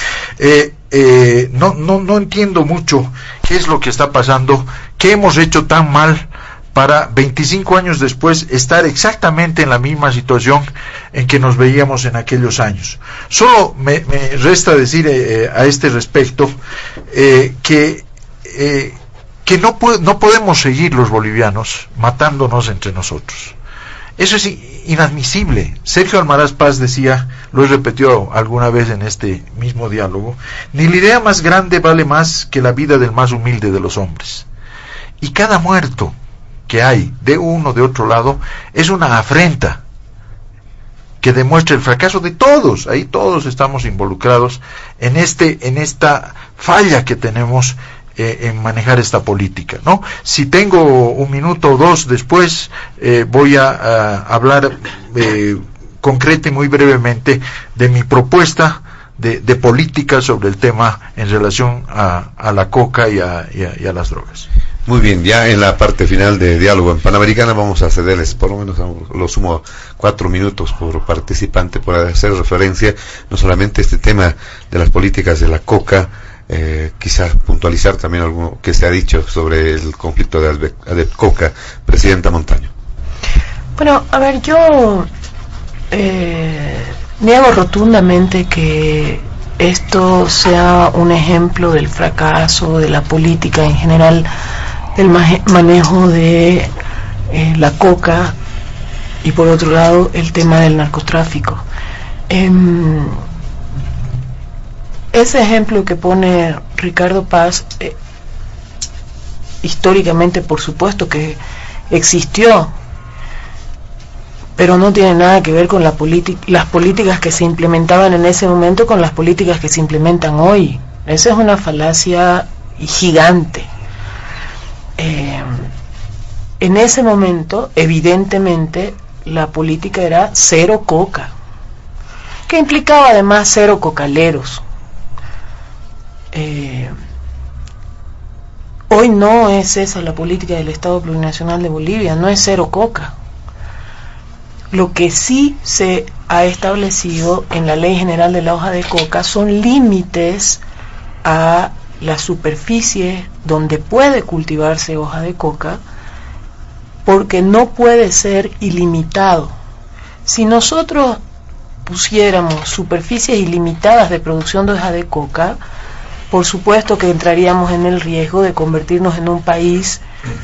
No entiendo mucho qué es lo que está pasando, qué hemos hecho tan mal para 25 años después estar exactamente en la misma situación en que nos veíamos en aquellos años. Solo me resta decir a este respecto que no podemos seguir los bolivianos matándonos entre nosotros. Eso es inadmisible. Sergio Almaraz Paz decía, lo he repetido alguna vez en este mismo diálogo, ni la idea más grande vale más que la vida del más humilde de los hombres. Y cada muerto que hay de uno de otro lado es una afrenta que demuestra el fracaso de todos. Ahí todos estamos involucrados en esta falla que tenemos en manejar esta política, ¿no? Si tengo un minuto o dos después, voy a hablar concreta y muy brevemente de mi propuesta de política sobre el tema en relación a la coca y a las drogas. Muy bien, ya en la parte final de Diálogo en Panamericana vamos a cederles por lo menos lo sumo 4 minutos por participante por hacer referencia no solamente a este tema de las políticas de la coca, quizás puntualizar también algo que se ha dicho sobre el conflicto de ADEPCOCA. Presidenta Montaño. Bueno, a ver, yo niego rotundamente que esto sea un ejemplo del fracaso de la política en general, del manejo de la coca y por otro lado el tema del narcotráfico. Ese ejemplo que pone Ricardo Paz, históricamente por supuesto que existió, pero no tiene nada que ver con las políticas que se implementaban en ese momento con las políticas que se implementan hoy. Esa es una falacia gigante. En ese momento, evidentemente, la política era cero coca, que implicaba además cero cocaleros. Hoy no es esa la política del Estado Plurinacional de Bolivia, no es cero coca. Lo que sí se ha establecido en la Ley General de la Hoja de Coca son límites a la superficie donde puede cultivarse hoja de coca, porque no puede ser ilimitado. Si nosotros pusiéramos superficies ilimitadas de producción de hoja de coca, por supuesto que entraríamos en el riesgo de convertirnos en un país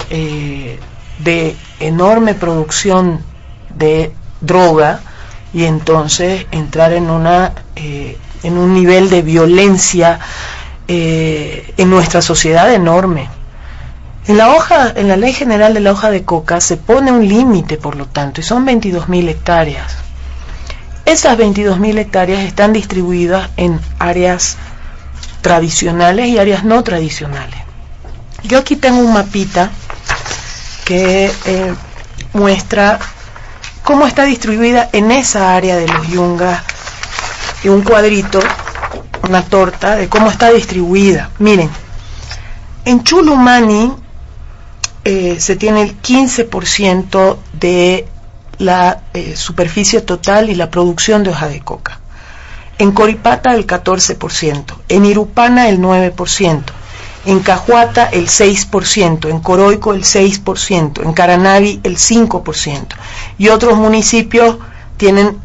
de enorme producción de droga y entonces entrar en un nivel de violencia en nuestra sociedad enorme. En la Ley General de la Hoja de Coca se pone un límite, por lo tanto, y son 22.000 hectáreas. Esas 22.000 hectáreas están distribuidas en áreas tradicionales y áreas no tradicionales. Yo aquí tengo un mapita que muestra cómo está distribuida en esa área de los Yungas, y un cuadrito, una torta de cómo está distribuida. Miren, en Chulumani se tiene el 15% de la superficie total y la producción de hoja de coca. En Coripata el 14%, en Irupana el 9%, en Cajuata el 6%, en Coroico el 6%, en Caranavi el 5%, y otros municipios tienen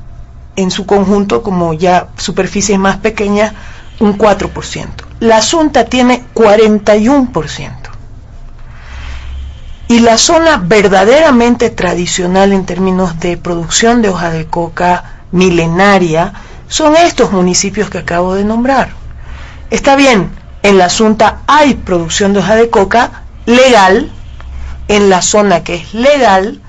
en su conjunto, como ya superficies más pequeñas, un 4%. La Asunta tiene 41%. Y la zona verdaderamente tradicional en términos de producción de hoja de coca milenaria son estos municipios que acabo de nombrar. Está bien, en la Asunta hay producción de hoja de coca legal, en la zona que es legal,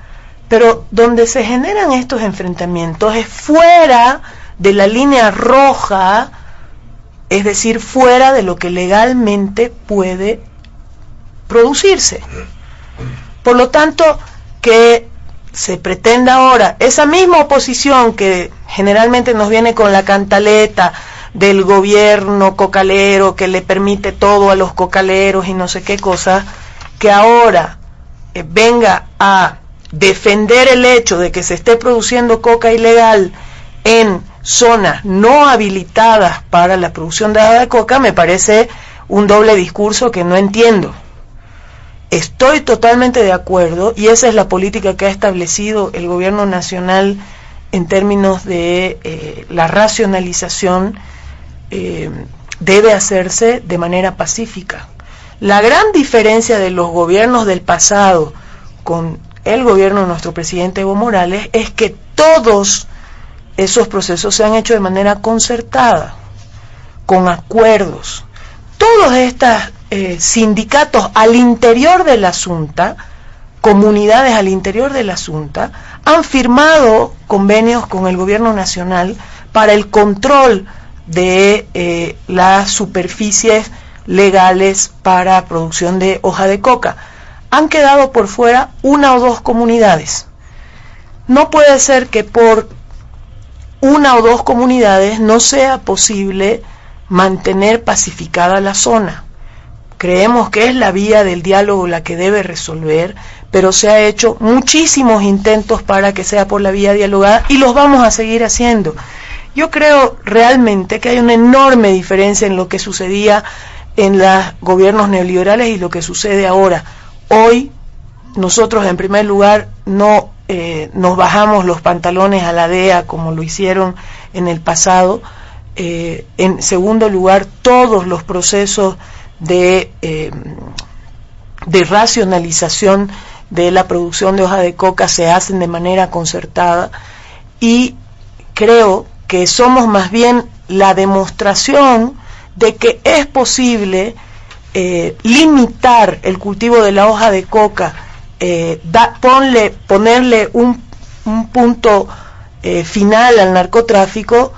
pero donde se generan estos enfrentamientos es fuera de la línea roja, es decir, fuera de lo que legalmente puede producirse. Por lo tanto, que se pretenda ahora, esa misma oposición que generalmente nos viene con la cantaleta del gobierno cocalero que le permite todo a los cocaleros y no sé qué cosa, que ahora venga a defender el hecho de que se esté produciendo coca ilegal en zonas no habilitadas para la producción de hoja de coca me parece un doble discurso que no entiendo. Estoy totalmente de acuerdo, y esa es la política que ha establecido el gobierno nacional en términos de la racionalización, debe hacerse de manera pacífica. La gran diferencia de los gobiernos del pasado con el gobierno de nuestro presidente Evo Morales es que todos esos procesos se han hecho de manera concertada, con acuerdos. Todos estos sindicatos al interior de la Asunta, comunidades al interior de la Asunta, han firmado convenios con el gobierno nacional para el control de las superficies legales para producción de hoja de coca. Han quedado por fuera 1 o 2 comunidades. No puede ser que por 1 o 2 comunidades no sea posible mantener pacificada la zona. Creemos que es la vía del diálogo la que debe resolver, pero se ha hecho muchísimos intentos para que sea por la vía dialogada y los vamos a seguir haciendo. Yo creo realmente que hay una enorme diferencia en lo que sucedía en los gobiernos neoliberales y lo que sucede ahora. Hoy nosotros en primer lugar no nos bajamos los pantalones a la DEA como lo hicieron en el pasado. En segundo lugar, todos los procesos de racionalización de la producción de hoja de coca se hacen de manera concertada, y creo que somos más bien la demostración de que es posible limitar el cultivo de la hoja de coca, ponerle un punto final al narcotráfico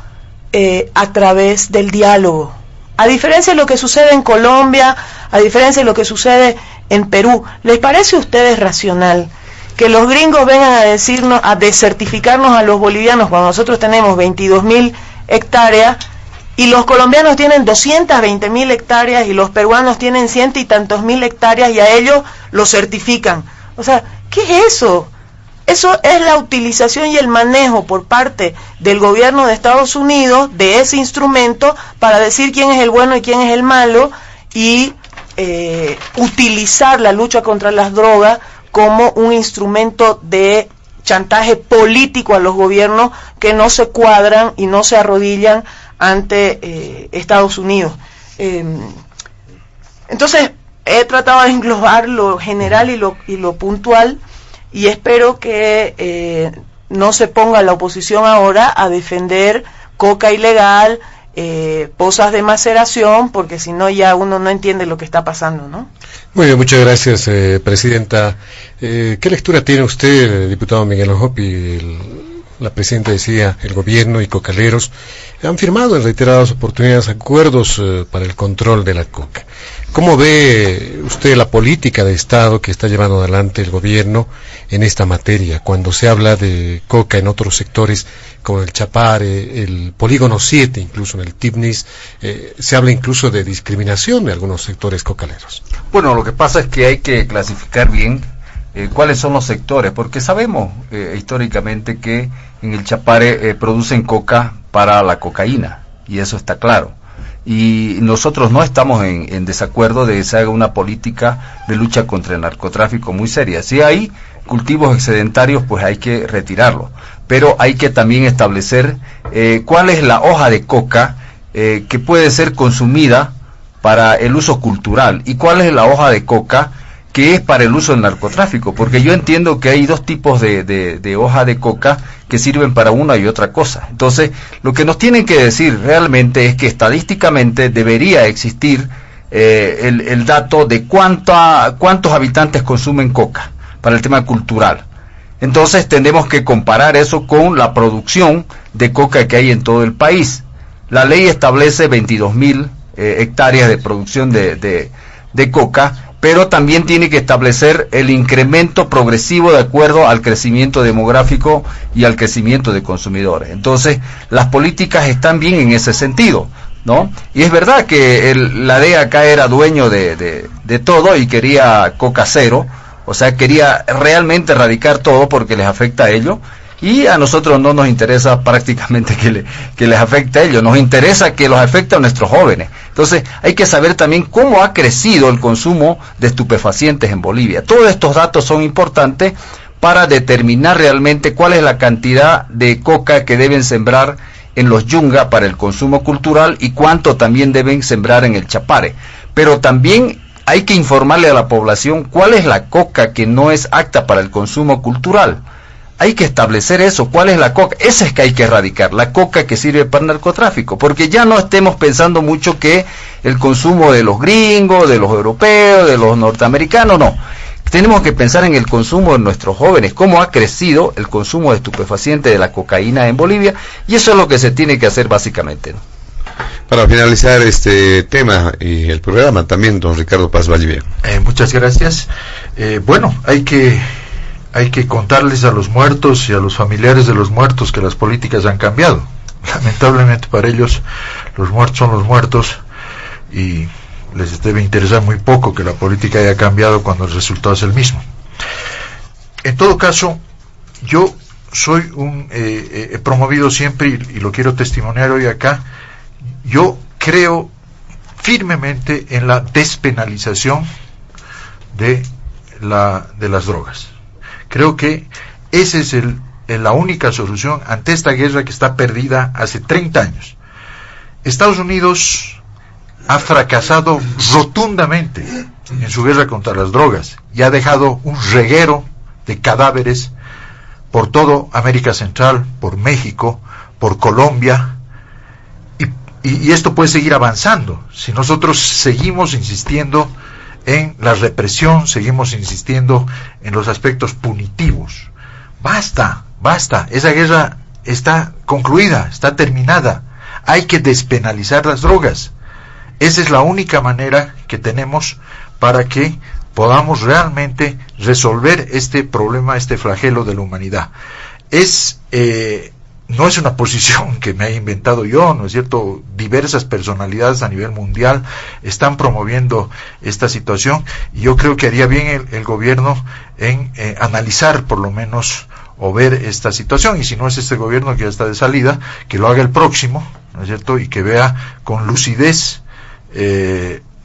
a través del diálogo. A diferencia de lo que sucede en Colombia, a diferencia de lo que sucede en Perú, ¿les parece a ustedes racional que los gringos vengan a decirnos, a desertificarnos a los bolivianos cuando nosotros tenemos 22.000 hectáreas y los colombianos tienen 220.000 hectáreas y los peruanos tienen 100 y tantos mil hectáreas y a ellos los certifican? O sea, ¿qué es eso? Eso es la utilización y el manejo por parte del gobierno de Estados Unidos de ese instrumento para decir quién es el bueno y quién es el malo, y utilizar la lucha contra las drogas como un instrumento de chantaje político a los gobiernos que no se cuadran y no se arrodillan ante Estados Unidos. Entonces, he tratado de englobar lo general y lo puntual, y espero que no se ponga la oposición ahora a defender coca ilegal, pozas de maceración, porque si no ya uno no entiende lo que está pasando, ¿no? Muy bien, muchas gracias, Presidenta. ¿Qué lectura tiene usted, diputado Miguel Ojopi? La Presidenta decía, el gobierno y cocaleros han firmado en reiteradas oportunidades acuerdos para el control de la coca. ¿Cómo ve usted la política de Estado que está llevando adelante el gobierno en esta materia? Cuando se habla de coca en otros sectores como el Chapare, el Polígono 7, incluso en el Tibnis, se habla incluso de discriminación de algunos sectores cocaleros. Bueno, lo que pasa es que hay que clasificar bien cuáles son los sectores, porque sabemos históricamente que en el Chapare producen coca para la cocaína, y eso está claro. Y nosotros no estamos en desacuerdo de que se haga una política de lucha contra el narcotráfico muy seria. Si hay cultivos excedentarios, pues hay que retirarlos, pero hay que también establecer cuál es la hoja de coca que puede ser consumida para el uso cultural y cuál es la hoja de coca que es para el uso del narcotráfico, porque yo entiendo que hay dos tipos de hoja de coca que sirven para una y otra cosa. Entonces, lo que nos tienen que decir realmente es que estadísticamente debería existir el dato de cuántos habitantes consumen coca para el tema cultural. Entonces, tenemos que comparar eso con la producción de coca que hay en todo el país. La ley establece 22.000 hectáreas de producción de coca, pero también tiene que establecer el incremento progresivo de acuerdo al crecimiento demográfico y al crecimiento de consumidores. Entonces, las políticas están bien en ese sentido, ¿no? Y es verdad que la DEA acá era dueño de todo y quería coca cero, O sea, quería realmente erradicar todo porque les afecta a ellos, y a nosotros no nos interesa prácticamente que les afecte a ellos, nos interesa que los afecte a nuestros jóvenes. Entonces hay que saber también cómo ha crecido el consumo de estupefacientes en Bolivia. Todos estos datos son importantes para determinar realmente cuál es la cantidad de coca que deben sembrar en los yunga para el consumo cultural y cuánto también deben sembrar en el Chapare. Pero también hay que informarle a la población cuál es la coca que no es apta para el consumo cultural. Hay que establecer eso, cuál es la coca. Esa es que hay que erradicar, la coca que sirve para el narcotráfico, porque ya no estemos pensando mucho que el consumo de los gringos, de los europeos, de los norteamericanos, no. Tenemos que pensar en el consumo de nuestros jóvenes, cómo ha crecido el consumo de estupefacientes de la cocaína en Bolivia, y eso es lo que se tiene que hacer básicamente, ¿no? Para finalizar este tema y el programa también, don Ricardo Paz Valdivia. Muchas gracias. Bueno, hay que contarles a los muertos y a los familiares de los muertos que las políticas han cambiado. Lamentablemente para ellos los muertos son los muertos y les debe interesar muy poco que la política haya cambiado cuando el resultado es el mismo. En todo caso, yo soy he promovido siempre, y lo quiero testimoniar hoy acá, yo creo firmemente en la despenalización de las drogas. Creo que esa es la única solución ante esta guerra que está perdida hace 30 años. Estados Unidos ha fracasado rotundamente en su guerra contra las drogas y ha dejado un reguero de cadáveres por toda América Central, por México, por Colombia, y esto puede seguir avanzando si nosotros seguimos insistiendo en la represión, seguimos insistiendo en los aspectos punitivos. Basta, esa guerra está concluida, está terminada. Hay que despenalizar las drogas. Esa es la única manera que tenemos para que podamos realmente resolver este problema, este flagelo de la humanidad. No es una posición que me haya inventado yo, ¿no es cierto? Diversas personalidades a nivel mundial están promoviendo esta situación, y yo creo que haría bien el gobierno en analizar por lo menos o ver esta situación, y si no es este gobierno que ya está de salida, que lo haga el próximo, ¿no es cierto? Y que vea con lucidez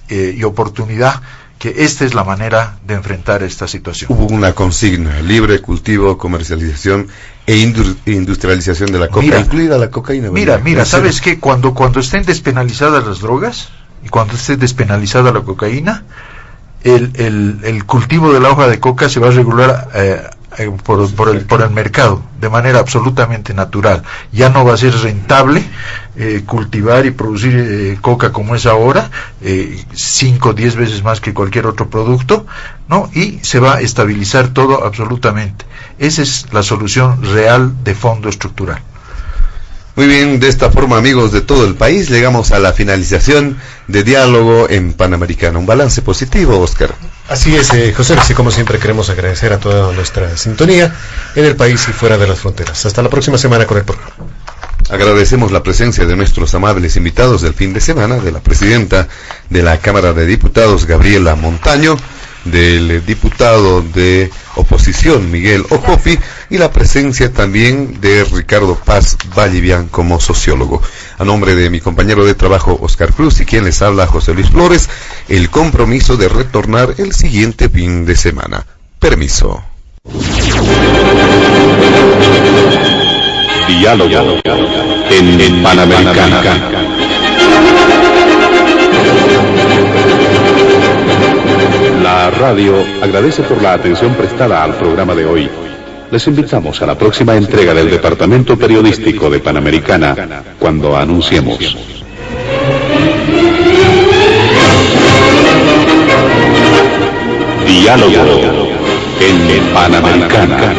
y oportunidad que esta es la manera de enfrentar esta situación. Hubo una consigna: libre cultivo, comercialización e industrialización de la coca, incluida la cocaína. Mira, ¿sabes qué? Cuando estén despenalizadas las drogas y cuando esté despenalizada la cocaína, el cultivo de la hoja de coca se va a regular por el mercado de manera absolutamente natural. Ya no va a ser rentable cultivar y producir coca como es ahora, 5 o 10 veces más que cualquier otro producto, ¿no? Y se va a estabilizar todo absolutamente. Esa es la solución real de fondo estructural. Muy bien, de esta forma, amigos de todo el país, llegamos a la finalización de Diálogo en Panamericana. Un balance positivo, Oscar. Así es, José, así como siempre queremos agradecer a toda nuestra sintonía en el país y fuera de las fronteras. Hasta la próxima semana con el programa. Agradecemos la presencia de nuestros amables invitados del fin de semana, de la presidenta de la Cámara de Diputados, Gabriela Montaño, del diputado de oposición, Miguel Ojopi, y la presencia también de Ricardo Paz Vallivian como sociólogo. A nombre de mi compañero de trabajo, Oscar Cruz, y quien les habla, José Luis Flores, el compromiso de retornar el siguiente fin de semana. Permiso. Diálogo en Panamericana. La radio agradece por la atención prestada al programa de hoy. Les invitamos a la próxima entrega del Departamento Periodístico de Panamericana, cuando anunciemos. Diálogo en Panamericana.